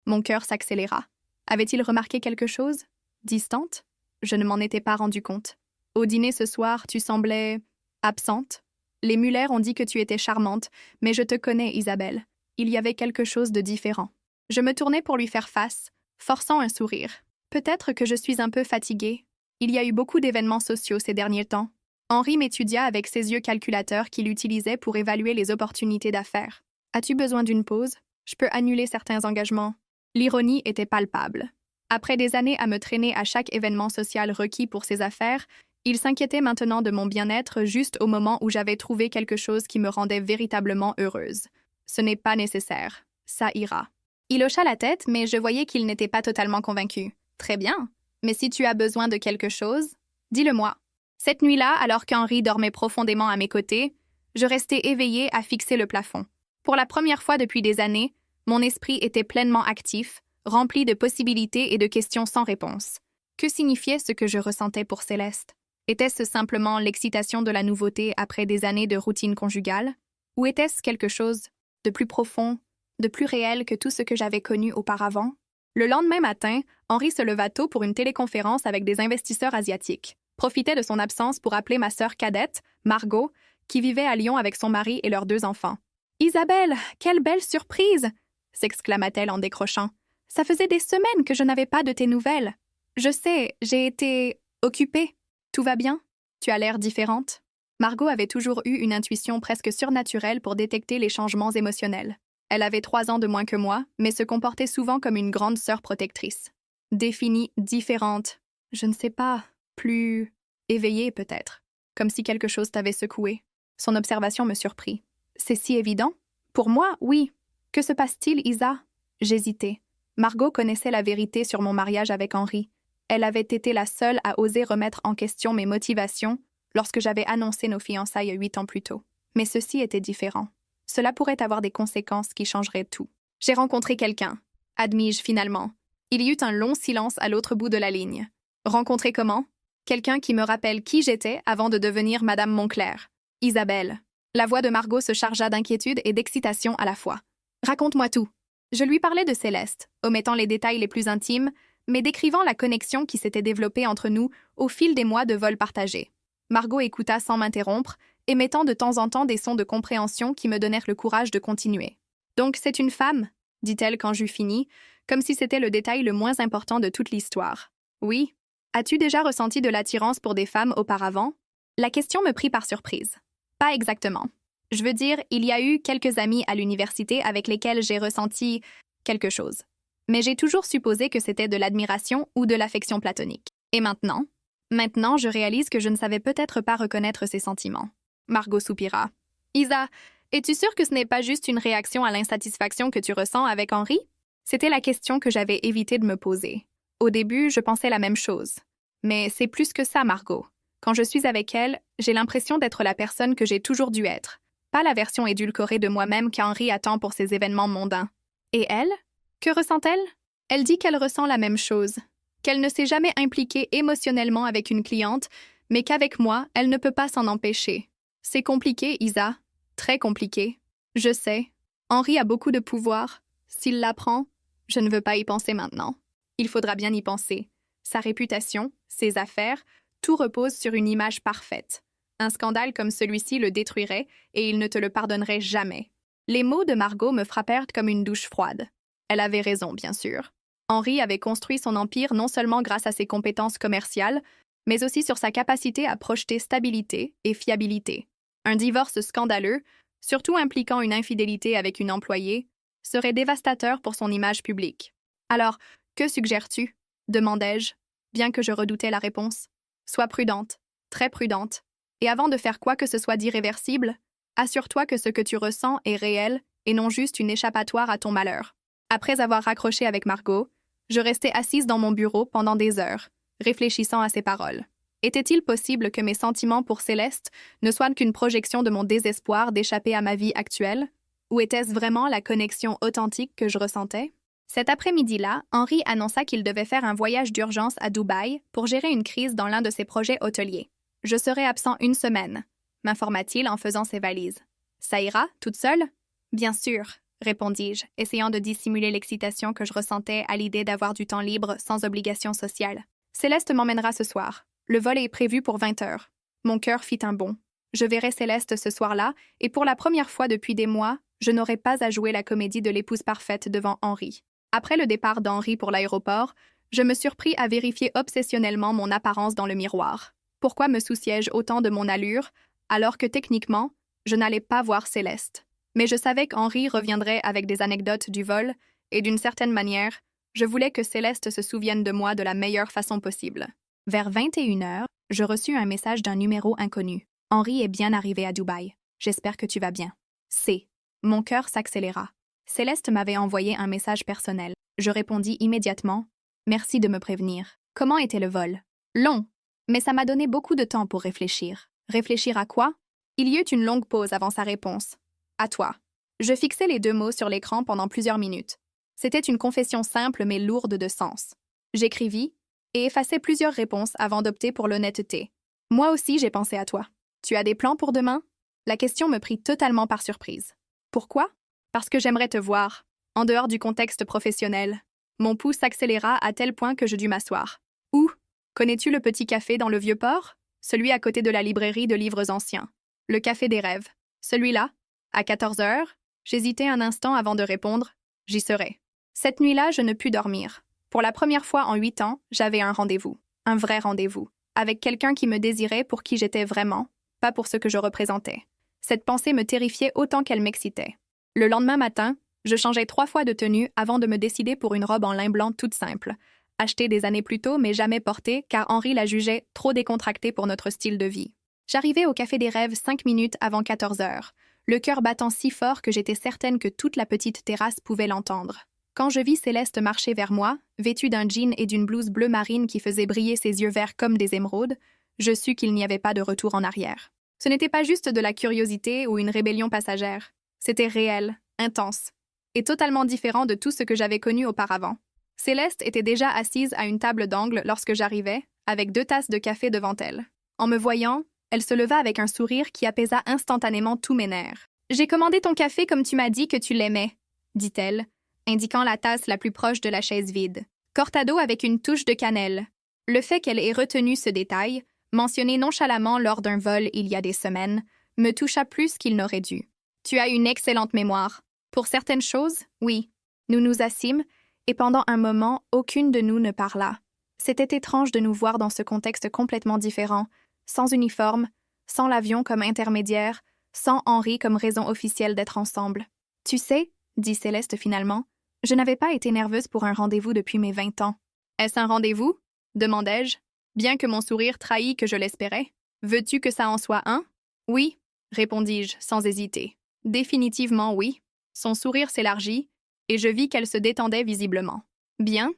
[SPEAKER 1] mon cœur s'accéléra. Avait-il remarqué quelque chose? Distante? Je ne m'en étais pas rendu compte. Au dîner ce soir, tu semblais absente. Les Muller ont dit que tu étais charmante, mais je te connais, Isabelle. Il y avait quelque chose de différent. Je me tournai pour lui faire face, forçant un sourire. Peut-être que je suis un peu fatiguée. Il y a eu beaucoup d'événements sociaux ces derniers temps. Henri m'étudia avec ses yeux calculateurs qu'il utilisait pour évaluer les opportunités d'affaires. As-tu besoin d'une pause? Je peux annuler certains engagements. L'ironie était palpable. Après des années à me traîner à chaque événement social requis pour ses affaires, il s'inquiétait maintenant de mon bien-être juste au moment où j'avais trouvé quelque chose qui me rendait véritablement heureuse. Ce n'est pas nécessaire. Ça ira. Il hocha la tête, mais je voyais qu'il n'était pas totalement convaincu. Très bien. Mais si tu as besoin de quelque chose, dis-le-moi. Cette nuit-là, alors qu'Henri dormait profondément à mes côtés, je restais éveillée à fixer le plafond. Pour la première fois depuis des années, mon esprit était pleinement actif, rempli de possibilités et de questions sans réponse. Que signifiait ce que je ressentais pour Céleste? Était-ce simplement l'excitation de la nouveauté après des années de routine conjugale? Ou était-ce quelque chose de plus profond, de plus réel que tout ce que j'avais connu auparavant? Le lendemain matin, Henri se leva tôt pour une téléconférence avec des investisseurs asiatiques, profitait de son absence pour appeler ma sœur cadette, Margot, qui vivait à Lyon avec son mari et leurs 2 enfants. « Isabelle, quelle belle surprise !» s'exclama-t-elle en décrochant. « Ça faisait des semaines que je n'avais pas de tes nouvelles. Je sais, j'ai été occupée. Tout va bien? Tu as l'air différente. » Margot avait toujours eu une intuition presque surnaturelle pour détecter les changements émotionnels. Elle avait 3 ans de moins que moi, mais se comportait souvent comme une grande sœur protectrice. Définie, différente, je ne sais pas, plus éveillée peut-être, comme si quelque chose t'avait secoué. Son observation me surprit. C'est si évident? Pour moi, oui. Que se passe-t-il, Isa? J'hésitais. Margot connaissait la vérité sur mon mariage avec Henri. Elle avait été la seule à oser remettre en question mes motivations lorsque j'avais annoncé nos fiançailles 8 ans plus tôt. Mais ceci était différent. Cela pourrait avoir des conséquences qui changeraient tout. J'ai rencontré quelqu'un, admis-je finalement. Il y eut un long silence à l'autre bout de la ligne. Rencontré comment? Quelqu'un qui me rappelle qui j'étais avant de devenir Madame Moncler. Isabelle. La voix de Margot se chargea d'inquiétude et d'excitation à la fois. Raconte-moi tout. Je lui parlais de Céleste, omettant les détails les plus intimes, mais décrivant la connexion qui s'était développée entre nous au fil des mois de vol partagés. Margot écouta sans m'interrompre, émettant de temps en temps des sons de compréhension qui me donnèrent le courage de continuer. « Donc c'est une femme ?» dit-elle quand j'eus fini, comme si c'était le détail le moins important de toute l'histoire. « Oui. As-tu déjà ressenti de l'attirance pour des femmes auparavant ?» La question me prit par surprise. « Pas exactement. Je veux dire, il y a eu quelques amis à l'université avec lesquels j'ai ressenti quelque chose. Mais j'ai toujours supposé que c'était de l'admiration ou de l'affection platonique. Et maintenant? Maintenant, je réalise que je ne savais peut-être pas reconnaître ces sentiments. » Margot soupira. « Isa, es-tu sûre que ce n'est pas juste une réaction à l'insatisfaction que tu ressens avec Henri? » C'était la question que j'avais évité de me poser. Au début, je pensais la même chose. Mais c'est plus que ça, Margot. Quand je suis avec elle, j'ai l'impression d'être la personne que j'ai toujours dû être. Pas la version édulcorée de moi-même qu'Henri attend pour ces événements mondains. Et elle? Que ressent-elle? Elle dit qu'elle ressent la même chose. Qu'elle ne s'est jamais impliquée émotionnellement avec une cliente, mais qu'avec moi, elle ne peut pas s'en empêcher. C'est compliqué, Isa. Très compliqué. Je sais. Henri a beaucoup de pouvoir. S'il l'apprend, je ne veux pas y penser maintenant. Il faudra bien y penser. Sa réputation, ses affaires, tout repose sur une image parfaite. Un scandale comme celui-ci le détruirait et il ne te le pardonnerait jamais. Les mots de Margot me frappèrent comme une douche froide. Elle avait raison, bien sûr. Henri avait construit son empire non seulement grâce à ses compétences commerciales, mais aussi sur sa capacité à projeter stabilité et fiabilité. Un divorce scandaleux, surtout impliquant une infidélité avec une employée, serait dévastateur pour son image publique. Alors, que suggères-tu? Demandai-je, bien que je redoutais la réponse. Sois prudente, très prudente, et avant de faire quoi que ce soit d'irréversible, assure-toi que ce que tu ressens est réel et non juste une échappatoire à ton malheur. Après avoir raccroché avec Margot, je restais assise dans mon bureau pendant des heures, réfléchissant à ses paroles. Était-il possible que mes sentiments pour Céleste ne soient qu'une projection de mon désespoir d'échapper à ma vie actuelle? Ou était-ce vraiment la connexion authentique que je ressentais? Cet après-midi-là, Henri annonça qu'il devait faire un voyage d'urgence à Dubaï pour gérer une crise dans l'un de ses projets hôteliers. « Je serai absent une semaine », m'informa-t-il en faisant ses valises. « Ça ira, toute seule? » « Bien sûr, » répondis-je, essayant de dissimuler l'excitation que je ressentais à l'idée d'avoir du temps libre sans obligation sociale. « Céleste m'emmènera ce soir. Le vol est prévu pour 20 heures. » Mon cœur fit un bond. Je verrai Céleste ce soir-là, et pour la première fois depuis des mois, je n'aurais pas à jouer la comédie de l'épouse parfaite devant Henri. Après le départ d'Henri pour l'aéroport, je me surpris à vérifier obsessionnellement mon apparence dans le miroir. Pourquoi me souciais-je autant de mon allure, alors que techniquement, je n'allais pas voir Céleste? Mais je savais qu'Henri reviendrait avec des anecdotes du vol, et d'une certaine manière, je voulais que Céleste se souvienne de moi de la meilleure façon possible. Vers 21 heures, je reçus un message d'un numéro inconnu. « Henri est bien arrivé à Dubaï. J'espère que tu vas bien. » C. Mon cœur s'accéléra. Céleste m'avait envoyé un message personnel. Je répondis immédiatement « Merci de me prévenir. » Comment était le vol? Long, mais ça m'a donné beaucoup de temps pour réfléchir. Réfléchir à quoi? Il y eut une longue pause avant sa réponse. À toi. Je fixai les deux mots sur l'écran pendant plusieurs minutes. C'était une confession simple mais lourde de sens. J'écrivis et effaçai plusieurs réponses avant d'opter pour l'honnêteté. Moi aussi, j'ai pensé à toi. Tu as des plans pour demain? La question me prit totalement par surprise. Pourquoi? Parce que j'aimerais te voir, en dehors du contexte professionnel. Mon pouls s'accéléra à tel point que je dus m'asseoir. Où? Connais-tu le petit café dans le Vieux-Port? Celui à côté de la librairie de livres anciens. Le café des rêves. Celui-là? À 14 heures? J'hésitai un instant avant de répondre. J'y serai. Cette nuit-là, je ne pus dormir. Pour la première fois en 8 ans, j'avais un rendez-vous. Un vrai rendez-vous. Avec quelqu'un qui me désirait pour qui j'étais vraiment, pas pour ce que je représentais. Cette pensée me terrifiait autant qu'elle m'excitait. Le lendemain matin, je changeai 3 fois de tenue avant de me décider pour une robe en lin blanc toute simple, achetée des années plus tôt mais jamais portée car Henri la jugeait trop décontractée pour notre style de vie. J'arrivai au Café des Rêves 5 minutes avant 14 heures, le cœur battant si fort que j'étais certaine que toute la petite terrasse pouvait l'entendre. Quand je vis Céleste marcher vers moi, vêtue d'un jean et d'une blouse bleu marine qui faisait briller ses yeux verts comme des émeraudes, je sus qu'il n'y avait pas de retour en arrière. Ce n'était pas juste de la curiosité ou une rébellion passagère. C'était réel, intense, et totalement différent de tout ce que j'avais connu auparavant. Céleste était déjà assise à une table d'angle lorsque j'arrivai, avec 2 tasses de café devant elle. En me voyant, elle se leva avec un sourire qui apaisa instantanément tous mes nerfs. « J'ai commandé ton café comme tu m'as dit que tu l'aimais, » dit-elle, indiquant la tasse la plus proche de la chaise vide. Cortado avec une touche de cannelle. Le fait qu'elle ait retenu ce détail, mentionné nonchalamment lors d'un vol il y a des semaines, me toucha plus qu'il n'aurait dû. « Tu as une excellente mémoire. Pour certaines choses, oui. » Nous nous assîmes, et pendant un moment, aucune de nous ne parla. C'était étrange de nous voir dans ce contexte complètement différent, sans uniforme, sans l'avion comme intermédiaire, sans Henri comme raison officielle d'être ensemble. « Tu sais, » dit Céleste finalement, « je n'avais pas été nerveuse pour un rendez-vous depuis mes 20 ans. »« Est-ce un rendez-vous? » demandai-je, bien que mon sourire trahît que je l'espérais. « Veux-tu que ça en soit un? »« Oui, » répondis-je sans hésiter. « Définitivement oui. » Son sourire s'élargit, et je vis qu'elle se détendait visiblement. « Bien.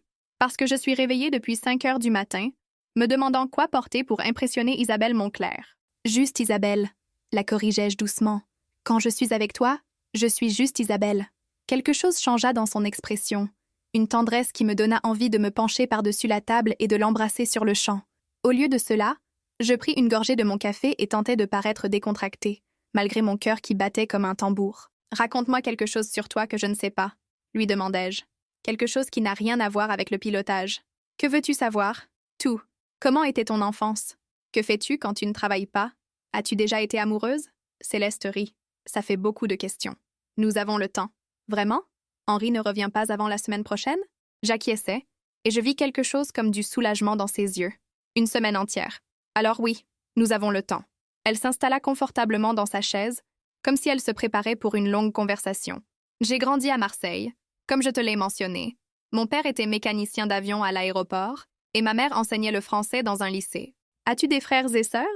[SPEAKER 1] Parce que je suis réveillée depuis 5 heures du matin, me demandant quoi porter pour impressionner Isabelle Monclerc. Juste Isabelle, la corrigeai-je doucement. Quand je suis avec toi, je suis juste Isabelle. Quelque chose changea dans son expression, une tendresse qui me donna envie de me pencher par-dessus la table et de l'embrasser sur le champ. Au lieu de cela, je pris une gorgée de mon café et tentai de paraître décontractée, malgré mon cœur qui battait comme un tambour. « Raconte-moi quelque chose sur toi que je ne sais pas », lui demandai-je. Quelque chose qui n'a rien à voir avec le pilotage. « Que veux-tu savoir ?»« Tout. Comment était ton enfance? Que fais-tu quand tu ne travailles pas? As-tu déjà été amoureuse ?» Céleste rit. « Ça fait beaucoup de questions. Nous avons le temps. » « Vraiment? Henri ne revient pas avant la semaine prochaine ?» J'acquiesçai, et je vis quelque chose comme du soulagement dans ses yeux. Une semaine entière. Alors oui, nous avons le temps. Elle s'installa confortablement dans sa chaise, comme si elle se préparait pour une longue conversation. J'ai grandi à Marseille, comme je te l'ai mentionné. Mon père était mécanicien d'avion à l'aéroport, et ma mère enseignait le français dans un lycée. As-tu des frères et sœurs?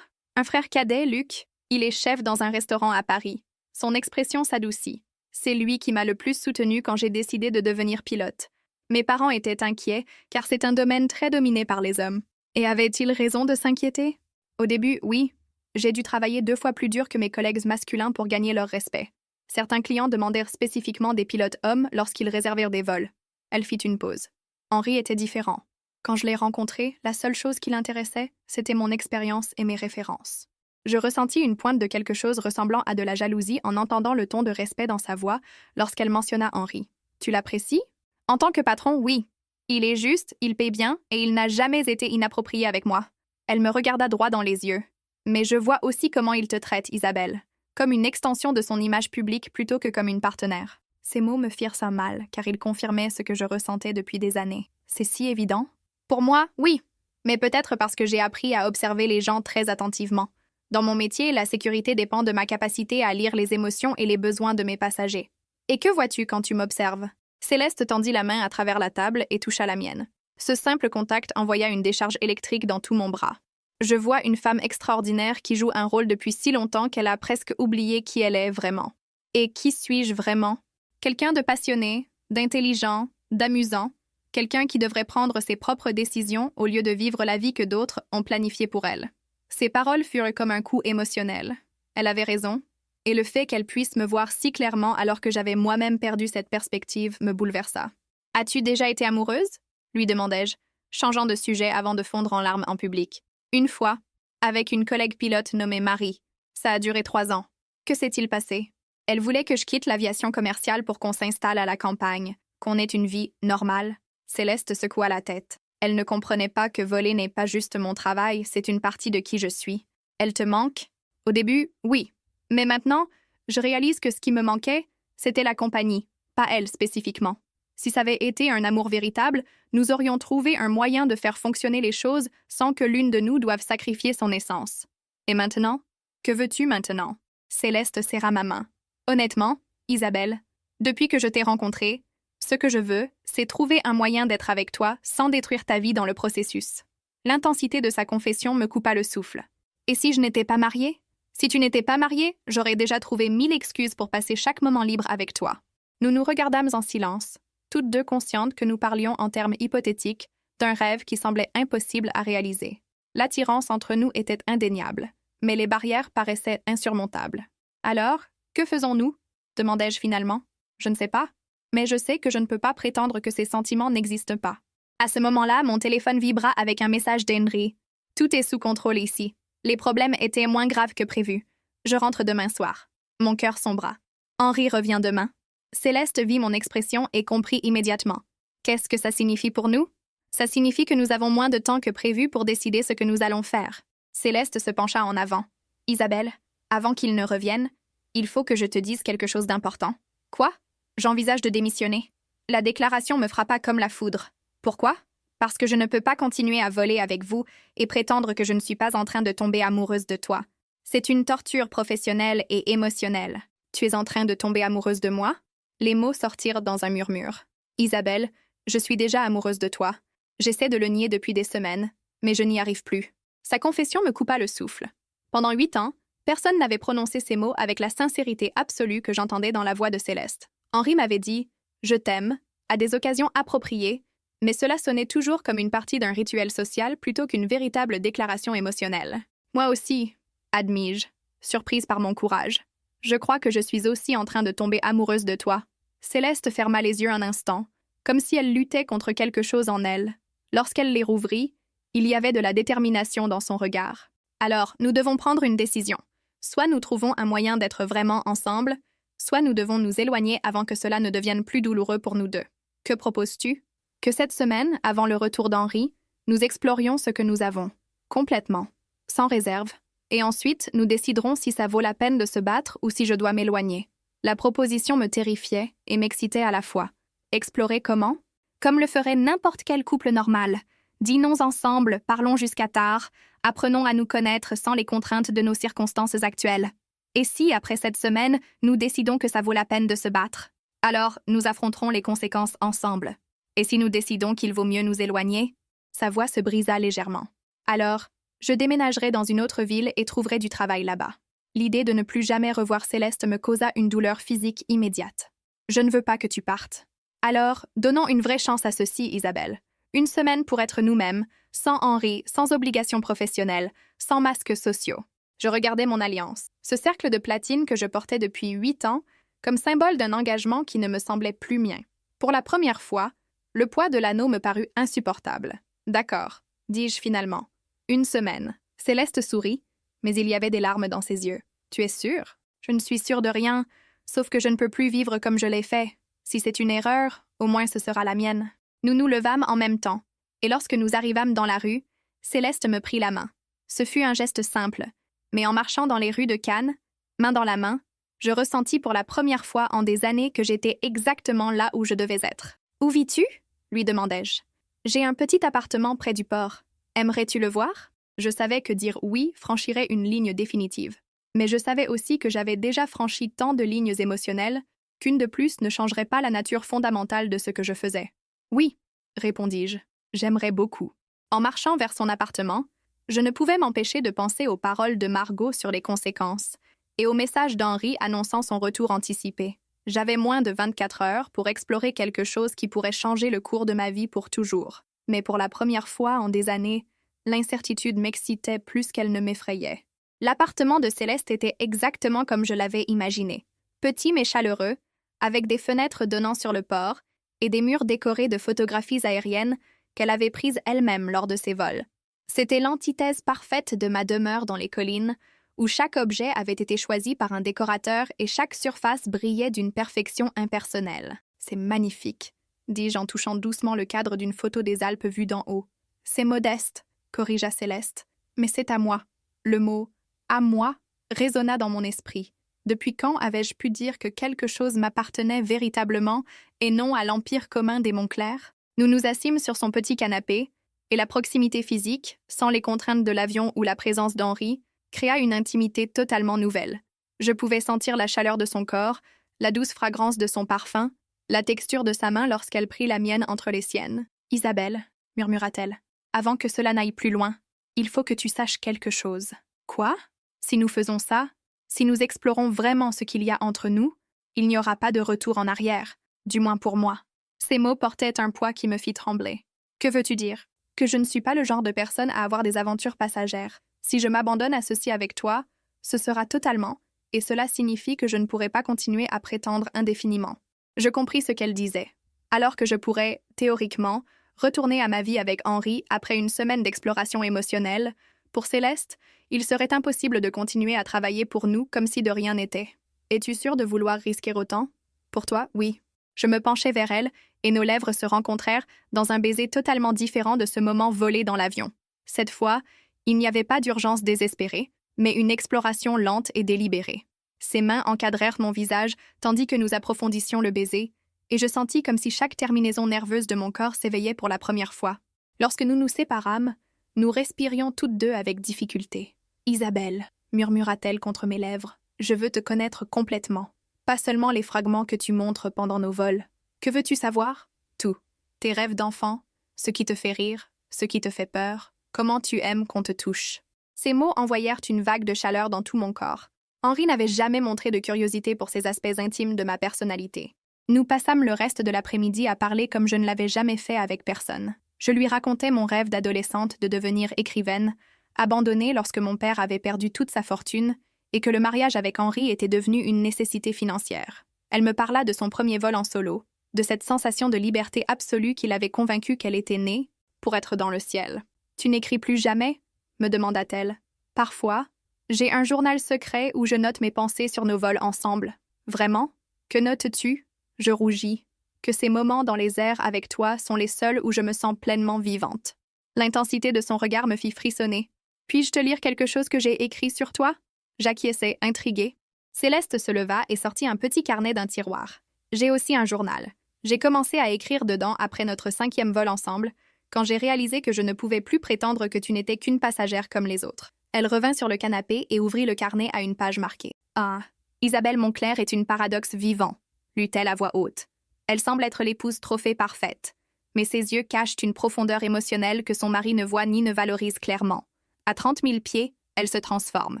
[SPEAKER 1] Un frère cadet, Luc. Il est chef dans un restaurant à Paris. Son expression s'adoucit. C'est lui qui m'a le plus soutenue quand j'ai décidé de devenir pilote. Mes parents étaient inquiets, car c'est un domaine très dominé par les hommes. Et avaient-ils raison de s'inquiéter? Au début, oui. J'ai dû travailler 2 fois plus dur que mes collègues masculins pour gagner leur respect. Certains clients demandèrent spécifiquement des pilotes hommes lorsqu'ils réservèrent des vols. Elle fit une pause. Henri était différent. Quand je l'ai rencontré, la seule chose qui l'intéressait, c'était mon expérience et mes références. Je ressentis une pointe de quelque chose ressemblant à de la jalousie en entendant le ton de respect dans sa voix lorsqu'elle mentionna Henri. « Tu l'apprécies? » « En tant que patron, oui. Il est juste, il paie bien, et il n'a jamais été inapproprié avec moi. » Elle me regarda droit dans les yeux. « Mais je vois aussi comment il te traite, Isabelle. Comme une extension de son image publique plutôt que comme une partenaire. » Ces mots me firent ça mal, car ils confirmaient ce que je ressentais depuis des années. C'est si évident. Pour moi, oui. Mais peut-être parce que j'ai appris à observer les gens très attentivement. Dans mon métier, la sécurité dépend de ma capacité à lire les émotions et les besoins de mes passagers. Et que vois-tu quand tu m'observes? Céleste tendit la main à travers la table et toucha la mienne. Ce simple contact envoya une décharge électrique dans tout mon bras. Je vois une femme extraordinaire qui joue un rôle depuis si longtemps qu'elle a presque oublié qui elle est vraiment. Et qui suis-je vraiment? Quelqu'un de passionné, d'intelligent, d'amusant, quelqu'un qui devrait prendre ses propres décisions au lieu de vivre la vie que d'autres ont planifiée pour elle. Ses paroles furent comme un coup émotionnel. Elle avait raison. Et le fait qu'elle puisse me voir si clairement alors que j'avais moi-même perdu cette perspective me bouleversa. « As-tu déjà été amoureuse ?» lui demandai-je, changeant de sujet avant de fondre en larmes en public. « Une fois, avec une collègue pilote nommée Marie. Ça a duré 3 ans. Que s'est-il passé? Elle voulait que je quitte l'aviation commerciale pour qu'on s'installe à la campagne, qu'on ait une vie normale. » Céleste secoua la tête. Elle ne comprenait pas que voler n'est pas juste mon travail, c'est une partie de qui je suis. « Elle te manque? » Au début, oui. Mais maintenant, je réalise que ce qui me manquait, c'était la compagnie, pas elle spécifiquement. Si ça avait été un amour véritable, nous aurions trouvé un moyen de faire fonctionner les choses sans que l'une de nous doive sacrifier son essence. Et maintenant? Que veux-tu maintenant? Céleste serra ma main. Honnêtement, Isabelle, depuis que je t'ai rencontrée, ce que je veux, c'est trouver un moyen d'être avec toi sans détruire ta vie dans le processus. L'intensité de sa confession me coupa le souffle. Et si je n'étais pas mariée? Si tu n'étais pas mariée, j'aurais déjà trouvé 1000 excuses pour passer chaque moment libre avec toi. Nous nous regardâmes en silence, toutes deux conscientes que nous parlions en termes hypothétiques d'un rêve qui semblait impossible à réaliser. L'attirance entre nous était indéniable, mais les barrières paraissaient insurmontables. « Alors, que faisons-nous » demandai-je finalement. « Je ne sais pas, mais je sais que je ne peux pas prétendre que ces sentiments n'existent pas. » À ce moment-là, mon téléphone vibra avec un message d'Henry. « Tout est sous contrôle ici. Les problèmes étaient moins graves que prévu. Je rentre demain soir. » Mon cœur sombra. « Henri revient demain. » Céleste vit mon expression et comprit immédiatement. Qu'est-ce que ça signifie pour nous? Ça signifie que nous avons moins de temps que prévu pour décider ce que nous allons faire. Céleste se pencha en avant. « Isabelle, avant qu'il ne revienne, il faut que je te dise quelque chose d'important. »« Quoi? J'envisage de démissionner. » La déclaration me frappa comme la foudre. Pourquoi? Parce que je ne peux pas continuer à voler avec vous et prétendre que je ne suis pas en train de tomber amoureuse de toi. C'est une torture professionnelle et émotionnelle. Tu es en train de tomber amoureuse de moi? Les mots sortirent dans un murmure. Isabelle, je suis déjà amoureuse de toi. J'essaie de le nier depuis des semaines, mais je n'y arrive plus. Sa confession me coupa le souffle. Pendant 8 ans, personne n'avait prononcé ces mots avec la sincérité absolue que j'entendais dans la voix de Céleste. Henri m'avait dit « Je t'aime » à des occasions appropriées, Mais cela sonnait toujours comme une partie d'un rituel social plutôt qu'une véritable déclaration émotionnelle. Moi aussi, admis-je, surprise par mon courage. Je crois que je suis aussi en train de tomber amoureuse de toi. Céleste ferma les yeux un instant, comme si elle luttait contre quelque chose en elle. Lorsqu'elle les rouvrit, il y avait de la détermination dans son regard. Alors, nous devons prendre une décision. Soit nous trouvons un moyen d'être vraiment ensemble, soit nous devons nous éloigner avant que cela ne devienne plus douloureux pour nous deux. Que proposes-tu? Que cette semaine, avant le retour d'Henri, nous explorions ce que nous avons, complètement, sans réserve, et ensuite nous déciderons si ça vaut la peine de se battre ou si je dois m'éloigner. La proposition me terrifiait et m'excitait à la fois. Explorer comment? Comme le ferait n'importe quel couple normal. Dînons ensemble, parlons jusqu'à tard, apprenons à nous connaître sans les contraintes de nos circonstances actuelles. Et si, après cette semaine, nous décidons que ça vaut la peine de se battre? Alors, nous affronterons les conséquences ensemble. Et si nous décidons qu'il vaut mieux nous éloigner? Sa voix se brisa légèrement. Alors, je déménagerai dans une autre ville et trouverai du travail là-bas. L'idée de ne plus jamais revoir Céleste me causa une douleur physique immédiate. Je ne veux pas que tu partes. Alors, donnons une vraie chance à ceci, Isabelle. Une semaine pour être nous-mêmes, sans Henri, sans obligations professionnelles, sans masques sociaux. Je regardais mon alliance, ce cercle de platine que je portais depuis 8 ans, comme symbole d'un engagement qui ne me semblait plus mien. Pour la première fois, le poids de l'anneau me parut insupportable. D'accord, dis-je finalement. Une semaine. Céleste sourit, mais il y avait des larmes dans ses yeux. Tu es sûre? Je ne suis sûre de rien, sauf que je ne peux plus vivre comme je l'ai fait. Si c'est une erreur, au moins ce sera la mienne. Nous nous levâmes en même temps, et lorsque nous arrivâmes dans la rue, Céleste me prit la main. Ce fut un geste simple, mais en marchant dans les rues de Cannes, main dans la main, je ressentis pour la première fois en des années que j'étais exactement là où je devais être. « Où vis-tu » lui demandai-je. « J'ai un petit appartement près du port. Aimerais-tu le voir » Je savais que dire oui franchirait une ligne définitive. Mais je savais aussi que j'avais déjà franchi tant de lignes émotionnelles qu'une de plus ne changerait pas la nature fondamentale de ce que je faisais. « Oui », répondis-je, « j'aimerais beaucoup. » En marchant vers son appartement, je ne pouvais m'empêcher de penser aux paroles de Margot sur les conséquences et au message d'Henri annonçant son retour anticipé. J'avais moins de 24 heures pour explorer quelque chose qui pourrait changer le cours de ma vie pour toujours. Mais pour la première fois en des années, l'incertitude m'excitait plus qu'elle ne m'effrayait. L'appartement de Céleste était exactement comme je l'avais imaginé. Petit mais chaleureux, avec des fenêtres donnant sur le port et des murs décorés de photographies aériennes qu'elle avait prises elle-même lors de ses vols. C'était l'antithèse parfaite de ma demeure dans les collines, où chaque objet avait été choisi par un décorateur et chaque surface brillait d'une perfection impersonnelle. « C'est magnifique », dis-je en touchant doucement le cadre d'une photo des Alpes vues d'en haut. « C'est modeste », corrigea Céleste, « mais c'est à moi. » Le mot « à moi » résonna dans mon esprit. Depuis quand avais-je pu dire que quelque chose m'appartenait véritablement et non à l'empire commun des Montclair? Nous nous assîmes sur son petit canapé, et la proximité physique, sans les contraintes de l'avion ou la présence d'Henri, créa une intimité totalement nouvelle. Je pouvais sentir la chaleur de son corps, la douce fragrance de son parfum, la texture de sa main lorsqu'elle prit la mienne entre les siennes. « Isabelle, » murmura-t-elle, « avant que cela n'aille plus loin, il faut que tu saches quelque chose. »« Quoi? Si nous faisons ça, si nous explorons vraiment ce qu'il y a entre nous, il n'y aura pas de retour en arrière, du moins pour moi. » Ces mots portaient un poids qui me fit trembler. « Que veux-tu dire? Que je ne suis pas le genre de personne à avoir des aventures passagères. Si je m'abandonne à ceci avec toi, ce sera totalement, et cela signifie que je ne pourrai pas continuer à prétendre indéfiniment. » Je compris ce qu'elle disait. Alors que je pourrais, théoriquement, retourner à ma vie avec Henri après une semaine d'exploration émotionnelle, pour Céleste, il serait impossible de continuer à travailler pour nous comme si de rien n'était. « Es-tu sûre de vouloir risquer autant? » « Pour toi, oui. » Je me penchai vers elle, et nos lèvres se rencontrèrent dans un baiser totalement différent de ce moment volé dans l'avion. Cette fois, il n'y avait pas d'urgence désespérée, mais une exploration lente et délibérée. Ses mains encadrèrent mon visage tandis que nous approfondissions le baiser, et je sentis comme si chaque terminaison nerveuse de mon corps s'éveillait pour la première fois. Lorsque nous nous séparâmes, nous respirions toutes deux avec difficulté. « Isabelle, » murmura-t-elle contre mes lèvres, « je veux te connaître complètement. Pas seulement les fragments que tu montres pendant nos vols. Que veux-tu savoir? Tout. Tes rêves d'enfant, ce qui te fait rire, ce qui te fait peur, comment tu aimes qu'on te touche. » Ces mots envoyèrent une vague de chaleur dans tout mon corps. Henri n'avait jamais montré de curiosité pour ces aspects intimes de ma personnalité. Nous passâmes le reste de l'après-midi à parler comme je ne l'avais jamais fait avec personne. Je lui racontais mon rêve d'adolescente de devenir écrivaine, abandonnée lorsque mon père avait perdu toute sa fortune et que le mariage avec Henri était devenu une nécessité financière. Elle me parla de son premier vol en solo, de cette sensation de liberté absolue qui l'avait convaincue qu'elle était née pour être dans le ciel. « Tu n'écris plus jamais ?» me demanda-t-elle. « Parfois, j'ai un journal secret où je note mes pensées sur nos vols ensemble. Vraiment? Que notes-tu » Je rougis. Que ces moments dans les airs avec toi sont les seuls où je me sens pleinement vivante. L'intensité de son regard me fit frissonner. « Puis-je te lire quelque chose que j'ai écrit sur toi ?» J'acquiesçai, intriguée. Céleste se leva et sortit un petit carnet d'un tiroir. J'ai aussi un journal. J'ai commencé à écrire dedans après notre 5e vol ensemble, quand j'ai réalisé que je ne pouvais plus prétendre que tu n'étais qu'une passagère comme les autres. Elle revint sur le canapé et ouvrit le carnet à une page marquée. « Ah, Isabelle Moncler est une paradoxe vivant, » lut-elle à voix haute. Elle semble être l'épouse trophée parfaite, mais ses yeux cachent une profondeur émotionnelle que son mari ne voit ni ne valorise clairement. À 30 000 pieds, elle se transforme.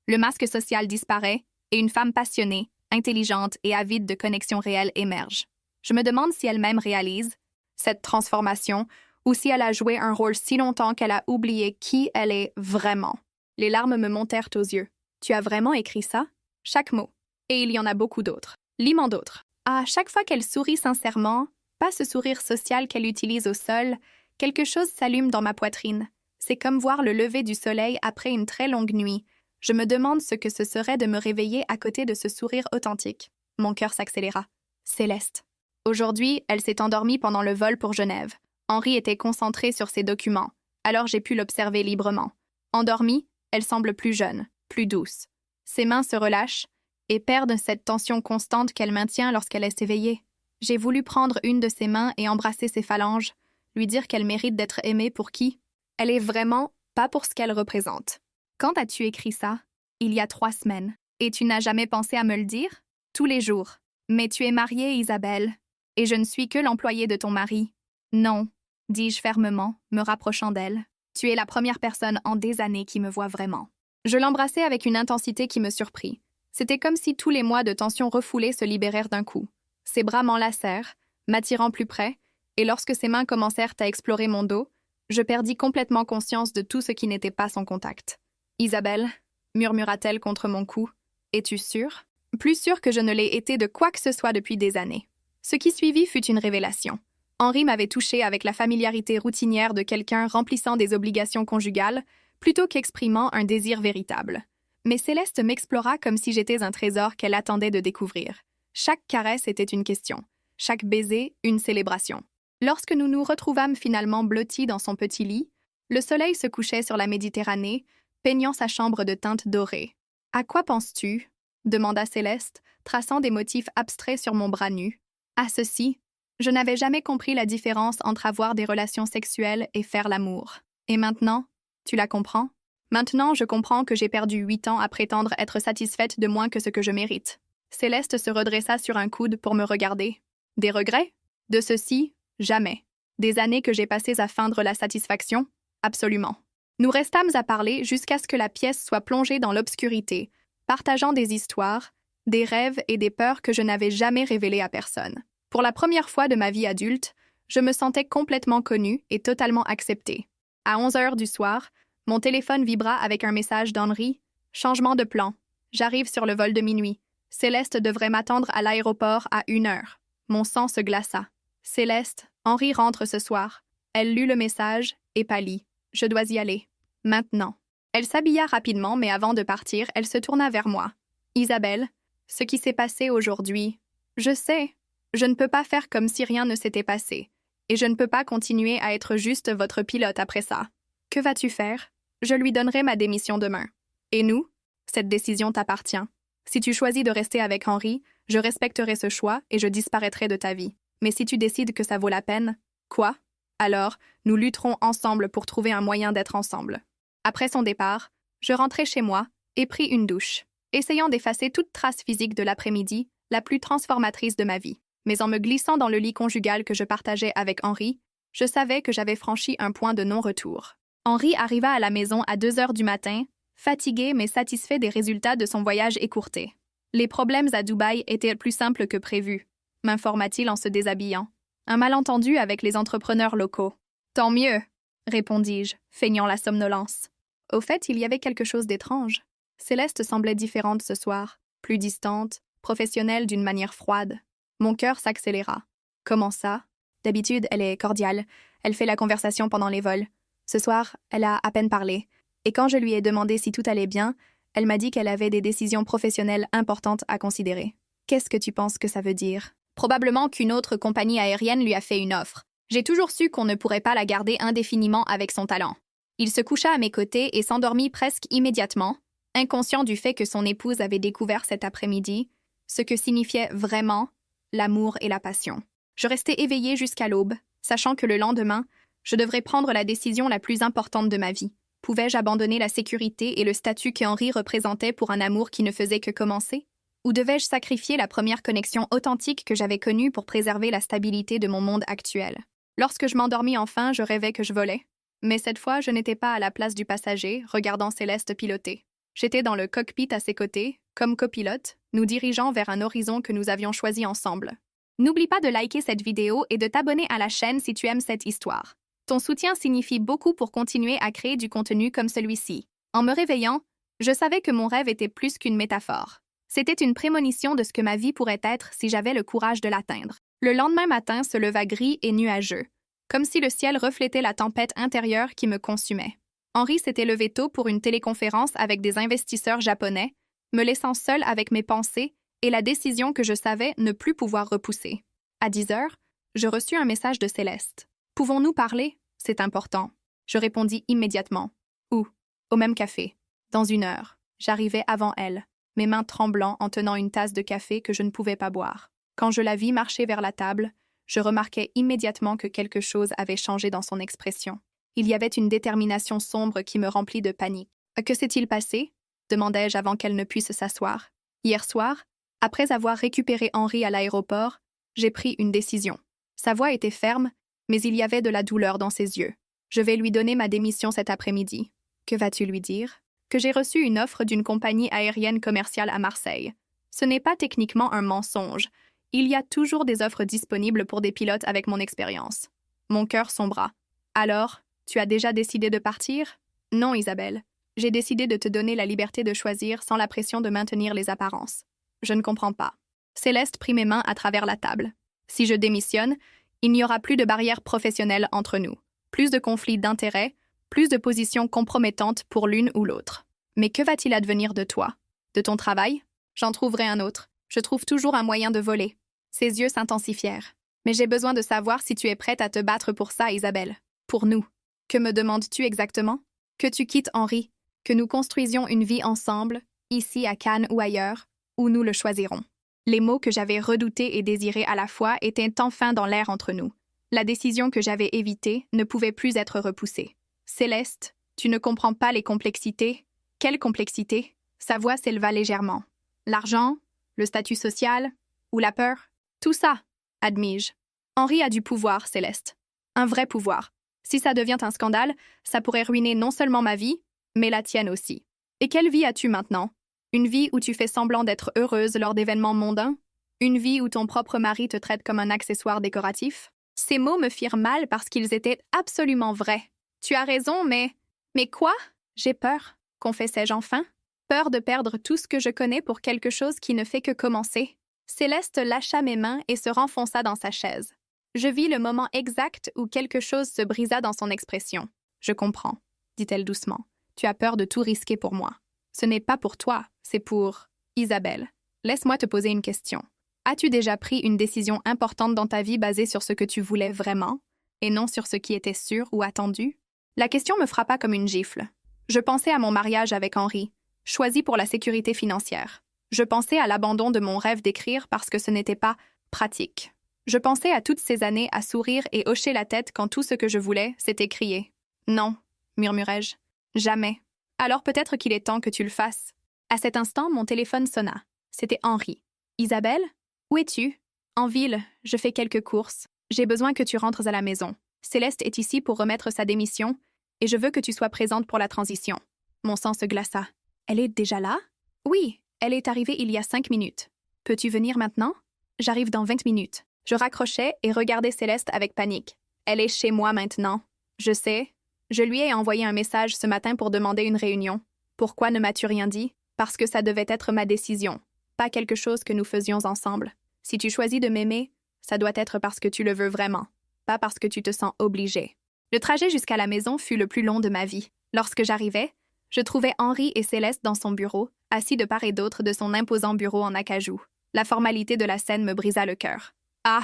[SPEAKER 1] Le masque social disparaît et une femme passionnée, intelligente et avide de connexions réelles émerge. Je me demande si elle-même réalise cette transformation ou si elle a joué un rôle si longtemps qu'elle a oublié qui elle est vraiment. Les larmes me montèrent aux yeux. « Tu as vraiment écrit ça ?» Chaque mot. Et il y en a beaucoup d'autres. Lis-m'en d'autres. À chaque fois qu'elle sourit sincèrement, pas ce sourire social qu'elle utilise au sol, quelque chose s'allume dans ma poitrine. C'est comme voir le lever du soleil après une très longue nuit. Je me demande ce que ce serait de me réveiller à côté de ce sourire authentique. Mon cœur s'accéléra. Céleste. Aujourd'hui, elle s'est endormie pendant le vol pour Genève. Henri était concentré sur ses documents, alors j'ai pu l'observer librement. Endormie, elle semble plus jeune, plus douce. Ses mains se relâchent et perdent cette tension constante qu'elle maintient lorsqu'elle est éveillée. J'ai voulu prendre une de ses mains et embrasser ses phalanges, lui dire qu'elle mérite d'être aimée pour qui elle est vraiment, pas pour ce qu'elle représente. Quand as-tu écrit ça? Il y a 3 semaines. Et tu n'as jamais pensé à me le dire? Tous les jours. Mais tu es mariée, Isabelle, et je ne suis que l'employée de ton mari. Non, dis-je fermement, me rapprochant d'elle. Tu es la première personne en des années qui me voit vraiment. Je l'embrassai avec une intensité qui me surprit. C'était comme si tous les mois de tension refoulée se libérèrent d'un coup. Ses bras m'enlacèrent, m'attirant plus près, et lorsque ses mains commencèrent à explorer mon dos, je perdis complètement conscience de tout ce qui n'était pas son contact. « Isabelle, » murmura-t-elle contre mon cou, « es-tu sûre? » Plus sûre que je ne l'ai été de quoi que ce soit depuis des années. Ce qui suivit fut une révélation. Henri m'avait touchée avec la familiarité routinière de quelqu'un remplissant des obligations conjugales, plutôt qu'exprimant un désir véritable. Mais Céleste m'explora comme si j'étais un trésor qu'elle attendait de découvrir. Chaque caresse était une question, chaque baiser une célébration. Lorsque nous nous retrouvâmes finalement blottis dans son petit lit, le soleil se couchait sur la Méditerranée, peignant sa chambre de teinte dorée. « À quoi penses-tu » demanda Céleste, traçant des motifs abstraits sur mon bras nu. « À ceci. Je n'avais jamais compris la différence entre avoir des relations sexuelles et faire l'amour. Et maintenant, tu la comprends? Maintenant, je comprends que j'ai perdu 8 ans à prétendre être satisfaite de moins que ce que je mérite. » Céleste se redressa sur un coude pour me regarder. « Des regrets? De ceci, jamais. Des années que j'ai passées à feindre la satisfaction? Absolument. » Nous restâmes à parler jusqu'à ce que la pièce soit plongée dans l'obscurité, partageant des histoires, des rêves et des peurs que je n'avais jamais révélées à personne. Pour la première fois de ma vie adulte, je me sentais complètement connue et totalement acceptée. À 11 heures du soir, mon téléphone vibra avec un message d'Henri. « Changement de plan. J'arrive sur le vol de minuit. Céleste devrait m'attendre à l'aéroport à 1 heure. » Mon sang se glaça. « Céleste, Henri rentre ce soir. » Elle lut le message et pâlit. « Je dois y aller. Maintenant. » Elle s'habilla rapidement, mais avant de partir, elle se tourna vers moi. « Isabelle, ce qui s'est passé aujourd'hui, je sais. Je ne peux pas faire comme si rien ne s'était passé. Et je ne peux pas continuer à être juste votre pilote après ça. Que vas-tu faire? Je lui donnerai ma démission demain. Et nous? Cette décision t'appartient. Si tu choisis de rester avec Henri, je respecterai ce choix et je disparaîtrai de ta vie. Mais si tu décides que ça vaut la peine, quoi? Alors, nous lutterons ensemble pour trouver un moyen d'être ensemble. » Après son départ, je rentrai chez moi et pris une douche, essayant d'effacer toute trace physique de l'après-midi, la plus transformatrice de ma vie. Mais en me glissant dans le lit conjugal que je partageais avec Henri, je savais que j'avais franchi un point de non-retour. Henri arriva à la maison à 2 heures du matin, fatigué mais satisfait des résultats de son voyage écourté. Les problèmes à Dubaï étaient plus simples que prévu. m'informa-t-il en se déshabillant. Un malentendu avec les entrepreneurs locaux. Tant mieux, répondis-je, feignant la somnolence. Au fait, il y avait quelque chose d'étrange. Céleste semblait différente ce soir, plus distante, professionnelle d'une manière froide. Mon cœur s'accéléra. Comment ça? D'habitude, elle est cordiale. Elle fait la conversation pendant les vols. Ce soir, elle a à peine parlé. Et quand je lui ai demandé si tout allait bien, elle m'a dit qu'elle avait des décisions professionnelles importantes à considérer. Qu'est-ce que tu penses que ça veut dire? Probablement qu'une autre compagnie aérienne lui a fait une offre. J'ai toujours su qu'on ne pourrait pas la garder indéfiniment avec son talent. Il se coucha à mes côtés et s'endormit presque immédiatement, inconscient du fait que son épouse avait découvert cet après-midi ce que signifiait vraiment l'amour et la passion. Je restai éveillée jusqu'à l'aube, sachant que le lendemain, je devrais prendre la décision la plus importante de ma vie. Pouvais-je abandonner la sécurité et le statut qu'Henri représentait pour un amour qui ne faisait que commencer? Ou devais-je sacrifier la première connexion authentique que j'avais connue pour préserver la stabilité de mon monde actuel? Lorsque je m'endormis enfin, je rêvais que je volais. Mais cette fois, je n'étais pas à la place du passager, regardant Céleste piloter. J'étais dans le cockpit à ses côtés, comme copilote, nous dirigeant vers un horizon que nous avions choisi ensemble. N'oublie pas de liker cette vidéo et de t'abonner à la chaîne si tu aimes cette histoire. Ton soutien signifie beaucoup pour continuer à créer du contenu comme celui-ci. En me réveillant, je savais que mon rêve était plus qu'une métaphore. C'était une prémonition de ce que ma vie pourrait être si j'avais le courage de l'atteindre. Le lendemain matin se leva gris et nuageux, comme si le ciel reflétait la tempête intérieure qui me consumait. Henri s'était levé tôt pour une téléconférence avec des investisseurs japonais, me laissant seule avec mes pensées et la décision que je savais ne plus pouvoir repousser. À 10 heures, je reçus un message de Céleste. « Pouvons-nous parler? C'est important. » Je répondis immédiatement. « Où? » « Au même café. » Dans 1 heure. J'arrivai avant elle, mes mains tremblant en tenant une tasse de café que je ne pouvais pas boire. Quand je la vis marcher vers la table, je remarquai immédiatement que quelque chose avait changé dans son expression. Il y avait une détermination sombre qui me remplit de panique. « Que s'est-il passé? » demandai-je avant qu'elle ne puisse s'asseoir. « Hier soir, après avoir récupéré Henri à l'aéroport, j'ai pris une décision. » Sa voix était ferme, mais il y avait de la douleur dans ses yeux. « Je vais lui donner ma démission cet après-midi. » « Que vas-tu lui dire? » « Que j'ai reçu une offre d'une compagnie aérienne commerciale à Marseille. Ce n'est pas techniquement un mensonge. Il y a toujours des offres disponibles pour des pilotes avec mon expérience. Mon cœur sombra. « Alors, tu as déjà décidé de partir? » « Non, Isabelle. J'ai décidé de te donner la liberté de choisir sans la pression de maintenir les apparences. » « Je ne comprends pas. » Céleste prit mes mains à travers la table. « Si je démissionne, il n'y aura plus de barrières professionnelles entre nous. Plus de conflits d'intérêts, plus de positions compromettantes pour l'une ou l'autre. Mais que va-t-il advenir de toi? De ton travail? J'en trouverai un autre. Je trouve toujours un moyen de voler. » Ses yeux s'intensifièrent. « Mais j'ai besoin de savoir si tu es prête à te battre pour ça, Isabelle. Pour nous. Que me demandes-tu exactement? Que tu quittes Henri, que nous construisions une vie ensemble, ici à Cannes ou ailleurs, où nous le choisirons. » Les mots que j'avais redoutés et désirés à la fois étaient enfin dans l'air entre nous. La décision que j'avais évitée ne pouvait plus être repoussée. « Céleste, tu ne comprends pas les complexités. » « Quelle complexité? » Sa voix s'éleva légèrement. « L'argent? Le statut social? Ou la peur? Tout ça, admis-je. Henri a du pouvoir, Céleste. Un vrai pouvoir. Si ça devient un scandale, ça pourrait ruiner non seulement ma vie, mais la tienne aussi. Et quelle vie as-tu maintenant? Une vie où tu fais semblant d'être heureuse lors d'événements mondains? Une vie où ton propre mari te traite comme un accessoire décoratif? Ces mots me firent mal parce qu'ils étaient absolument vrais. Tu as raison, mais... Mais quoi? J'ai peur, confessai-je enfin. Peur de perdre tout ce que je connais pour quelque chose qui ne fait que commencer. Céleste lâcha mes mains et se renfonça dans sa chaise. Je vis le moment exact où quelque chose se brisa dans son expression. « Je comprends, » dit-elle doucement. « Tu as peur de tout risquer pour moi. Ce n'est pas pour toi, c'est pour... Isabelle, laisse-moi te poser une question. As-tu déjà pris une décision importante dans ta vie basée sur ce que tu voulais vraiment, et non sur ce qui était sûr ou attendu? » La question me frappa comme une gifle. Je pensais à mon mariage avec Henri, choisi pour la sécurité financière. Je pensais à l'abandon de mon rêve d'écrire parce que ce n'était pas pratique. Je pensais à toutes ces années à sourire et hocher la tête quand tout ce que je voulais, c'était crier. « Non », murmurai-je, « jamais. Alors peut-être qu'il est temps que tu le fasses. » À cet instant, mon téléphone sonna. C'était Henri. « Isabelle? Où es-tu? »« En ville, je fais quelques courses. J'ai besoin que tu rentres à la maison. Céleste est ici pour remettre sa démission et je veux que tu sois présente pour la transition. » Mon sang se glaça. « Elle est déjà là? »« Oui, elle est arrivée il y a 5 minutes. Peux-tu venir maintenant? » J'arrive dans 20 minutes. Je raccrochais et regardais Céleste avec panique. Elle est chez moi maintenant. Je sais. Je lui ai envoyé un message ce matin pour demander une réunion. Pourquoi ne m'as-tu rien dit? Parce que ça devait être ma décision, pas quelque chose que nous faisions ensemble. Si tu choisis de m'aimer, ça doit être parce que tu le veux vraiment, pas parce que tu te sens obligé. Le trajet jusqu'à la maison fut le plus long de ma vie. Lorsque j'arrivais, je trouvais Henri et Céleste dans son bureau, assis de part et d'autre de son imposant bureau en acajou. La formalité de la scène me brisa le cœur. Ah,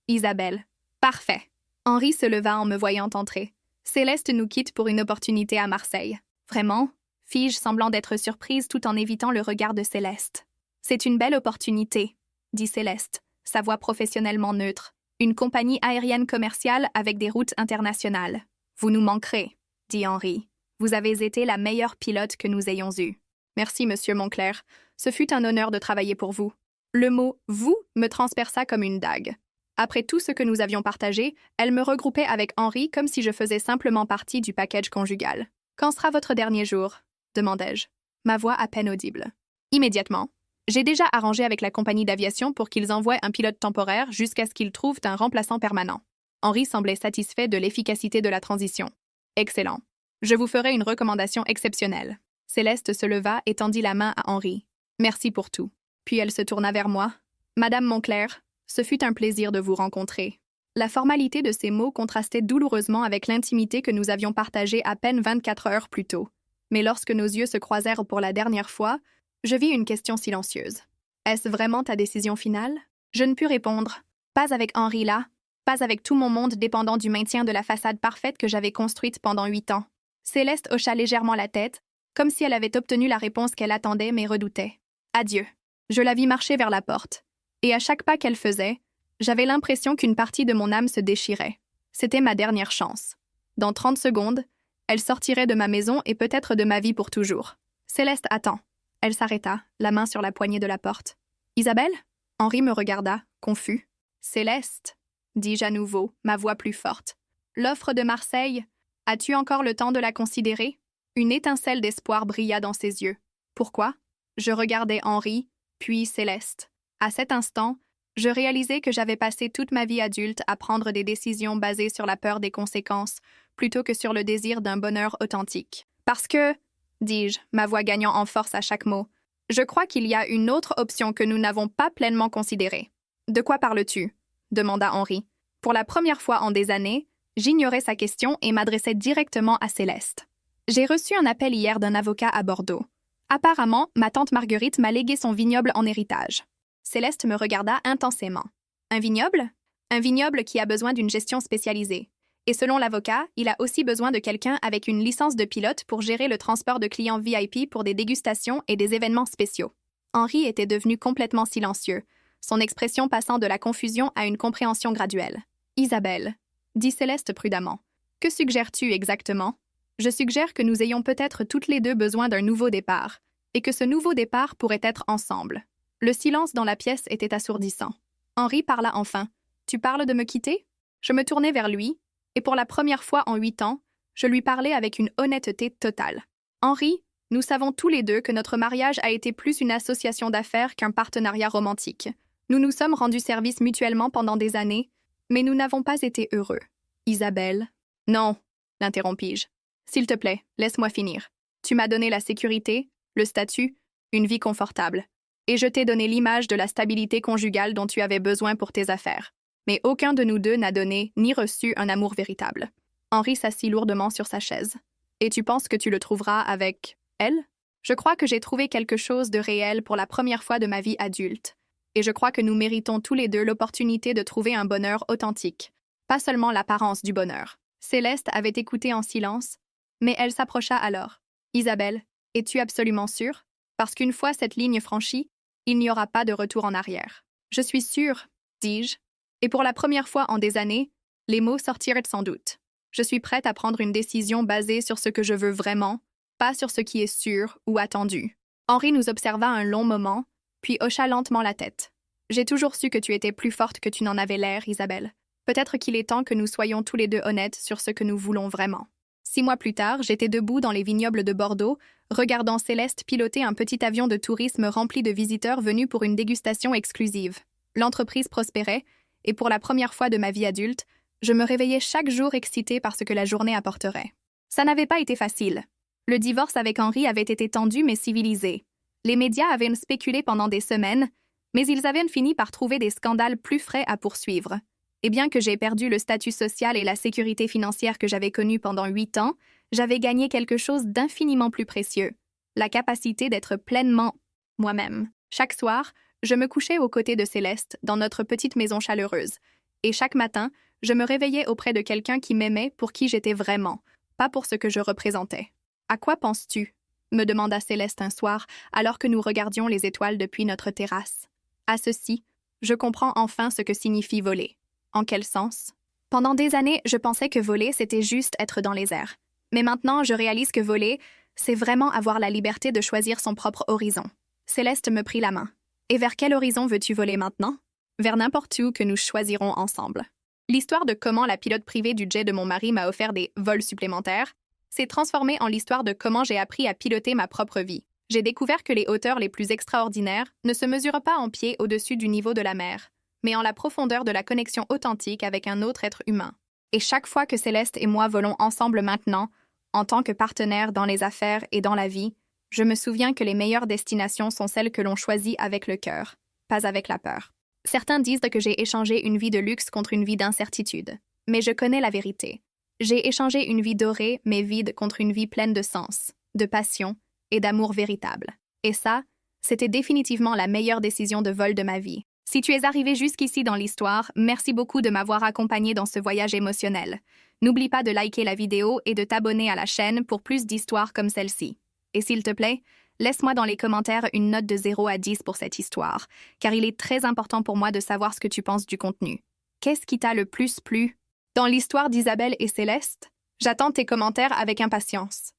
[SPEAKER 1] Isabelle. Parfait. Henri se leva en me voyant entrer. Céleste nous quitte pour une opportunité à Marseille. Vraiment? Fis-je semblant d'être surprise tout en évitant le regard de Céleste. C'est une belle opportunité, dit Céleste, sa voix professionnellement neutre. Une compagnie aérienne commerciale avec des routes internationales. Vous nous manquerez, dit Henri. Vous avez été la meilleure pilote que nous ayons eue. Merci, monsieur Monclerc. Ce fut un honneur de travailler pour vous. Le mot « vous » me transperça comme une dague. Après tout ce que nous avions partagé, elle me regroupait avec Henri comme si je faisais simplement partie du package conjugal. « Quand sera votre dernier jour ?» demandai-je, ma voix à peine audible. « Immédiatement. J'ai déjà arrangé avec la compagnie d'aviation pour qu'ils envoient un pilote temporaire jusqu'à ce qu'ils trouvent un remplaçant permanent. » Henri semblait satisfait de l'efficacité de la transition. « Excellent. Je vous ferai une recommandation exceptionnelle. » Céleste se leva et tendit la main à Henri. « Merci pour tout. » Puis elle se tourna vers moi. « Madame Monclerc, ce fut un plaisir de vous rencontrer. » La formalité de ces mots contrastait douloureusement avec l'intimité que nous avions partagée à peine 24 heures plus tôt. Mais lorsque nos yeux se croisèrent pour la dernière fois, je vis une question silencieuse. « Est-ce vraiment ta décision finale? » Je ne pus répondre. Pas avec Henri là, pas avec tout mon monde dépendant du maintien de la façade parfaite que j'avais construite pendant 8 ans. Céleste hocha légèrement la tête, comme si elle avait obtenu la réponse qu'elle attendait mais redoutait. Adieu. Je la vis marcher vers la porte. Et à chaque pas qu'elle faisait, j'avais l'impression qu'une partie de mon âme se déchirait. C'était ma dernière chance. Dans 30 secondes, elle sortirait de ma maison et peut-être de ma vie pour toujours. Céleste, attends. Elle s'arrêta, la main sur la poignée de la porte. Isabelle? Henri me regarda, confus. Céleste, dis-je à nouveau, ma voix plus forte. L'offre de Marseille, as-tu encore le temps de la considérer? Une étincelle d'espoir brilla dans ses yeux. Pourquoi? Je regardais Henri, puis Céleste. À cet instant, je réalisais que j'avais passé toute ma vie adulte à prendre des décisions basées sur la peur des conséquences, plutôt que sur le désir d'un bonheur authentique. Parce que, dis-je, ma voix gagnant en force à chaque mot, je crois qu'il y a une autre option que nous n'avons pas pleinement considérée. De quoi parles-tu? Demanda Henri. Pour la première fois en des années, j'ignorais sa question et m'adressais directement à Céleste. J'ai reçu un appel hier d'un avocat à Bordeaux. Apparemment, ma tante Marguerite m'a légué son vignoble en héritage. Céleste me regarda intensément. Un vignoble? Un vignoble qui a besoin d'une gestion spécialisée. Et selon l'avocat, il a aussi besoin de quelqu'un avec une licence de pilote pour gérer le transport de clients VIP pour des dégustations et des événements spéciaux. Henri était devenu complètement silencieux, son expression passant de la confusion à une compréhension graduelle. « Isabelle, » dit Céleste prudemment, « que suggères-tu exactement? Je suggère que nous ayons peut-être toutes les deux besoin d'un nouveau départ, et que ce nouveau départ pourrait être ensemble. » Le silence dans la pièce était assourdissant. Henri parla enfin. « Tu parles de me quitter? » Je me tournai vers lui, et pour la première fois en 8 ans, je lui parlais avec une honnêteté totale. « Henri, nous savons tous les deux que notre mariage a été plus une association d'affaires qu'un partenariat romantique. Nous nous sommes rendus service mutuellement pendant des années, mais nous n'avons pas été heureux. » Isabelle. « Non, l'interrompis-je. S'il te plaît, laisse-moi finir. Tu m'as donné la sécurité, le statut, une vie confortable. Et je t'ai donné l'image de la stabilité conjugale dont tu avais besoin pour tes affaires. Mais aucun de nous deux n'a donné ni reçu un amour véritable. » Henri s'assit lourdement sur sa chaise. « Et tu penses que tu le trouveras avec elle? Je crois que j'ai trouvé quelque chose de réel pour la première fois de ma vie adulte. Et je crois que nous méritons tous les deux l'opportunité de trouver un bonheur authentique, pas seulement l'apparence du bonheur. » Céleste avait écouté en silence, mais elle s'approcha alors. « Isabelle, es-tu absolument sûre? Parce qu'une fois cette ligne franchie, il n'y aura pas de retour en arrière. »« Je suis sûre, » dis-je. Et pour la première fois en des années, les mots sortirent sans doute. Je suis prête à prendre une décision basée sur ce que je veux vraiment, pas sur ce qui est sûr ou attendu. Henri nous observa un long moment, puis hocha lentement la tête. J'ai toujours su que tu étais plus forte que tu n'en avais l'air, Isabelle. Peut-être qu'il est temps que nous soyons tous les deux honnêtes sur ce que nous voulons vraiment. 6 mois plus tard, j'étais debout dans les vignobles de Bordeaux, regardant Céleste piloter un petit avion de tourisme rempli de visiteurs venus pour une dégustation exclusive. L'entreprise prospérait, et pour la première fois de ma vie adulte, je me réveillais chaque jour excitée par ce que la journée apporterait. Ça n'avait pas été facile. Le divorce avec Henry avait été tendu mais civilisé. Les médias avaient spéculé pendant des semaines, mais ils avaient fini par trouver des scandales plus frais à poursuivre. Et bien que j'ai perdu le statut social et la sécurité financière que j'avais connus pendant 8 ans, j'avais gagné quelque chose d'infiniment plus précieux, la capacité d'être pleinement moi-même. Chaque soir, je me couchais aux côtés de Céleste dans notre petite maison chaleureuse, et chaque matin, je me réveillais auprès de quelqu'un qui m'aimait pour qui j'étais vraiment, pas pour ce que je représentais. « À quoi penses-tu » me demanda Céleste un soir, alors que nous regardions les étoiles depuis notre terrasse. À ceci, je comprends enfin ce que signifie voler. En quel sens? Pendant des années, je pensais que voler, c'était juste être dans les airs. Mais maintenant, je réalise que voler, c'est vraiment avoir la liberté de choisir son propre horizon. Céleste me prit la main. « Et vers quel horizon veux-tu voler maintenant? » « Vers n'importe où que nous choisirons ensemble. » L'histoire de comment la pilote privée du jet de mon mari m'a offert des vols supplémentaires s'est transformée en l'histoire de comment j'ai appris à piloter ma propre vie. J'ai découvert que les hauteurs les plus extraordinaires ne se mesurent pas en pieds au-dessus du niveau de la mer, mais en la profondeur de la connexion authentique avec un autre être humain. Et chaque fois que Céleste et moi volons ensemble maintenant, en tant que partenaires dans les affaires et dans la vie, je me souviens que les meilleures destinations sont celles que l'on choisit avec le cœur, pas avec la peur. Certains disent que j'ai échangé une vie de luxe contre une vie d'incertitude, mais je connais la vérité. J'ai échangé une vie dorée mais vide contre une vie pleine de sens, de passion et d'amour véritable. Et ça, c'était définitivement la meilleure décision de vol de ma vie. Si tu es arrivé jusqu'ici dans l'histoire, merci beaucoup de m'avoir accompagné dans ce voyage émotionnel. N'oublie pas de liker la vidéo et de t'abonner à la chaîne pour plus d'histoires comme celle-ci. Et s'il te plaît, laisse-moi dans les commentaires une note de 0 à 10 pour cette histoire, car il est très important pour moi de savoir ce que tu penses du contenu. Qu'est-ce qui t'a le plus plu? Dans l'histoire d'Isabelle et Céleste, j'attends tes commentaires avec impatience.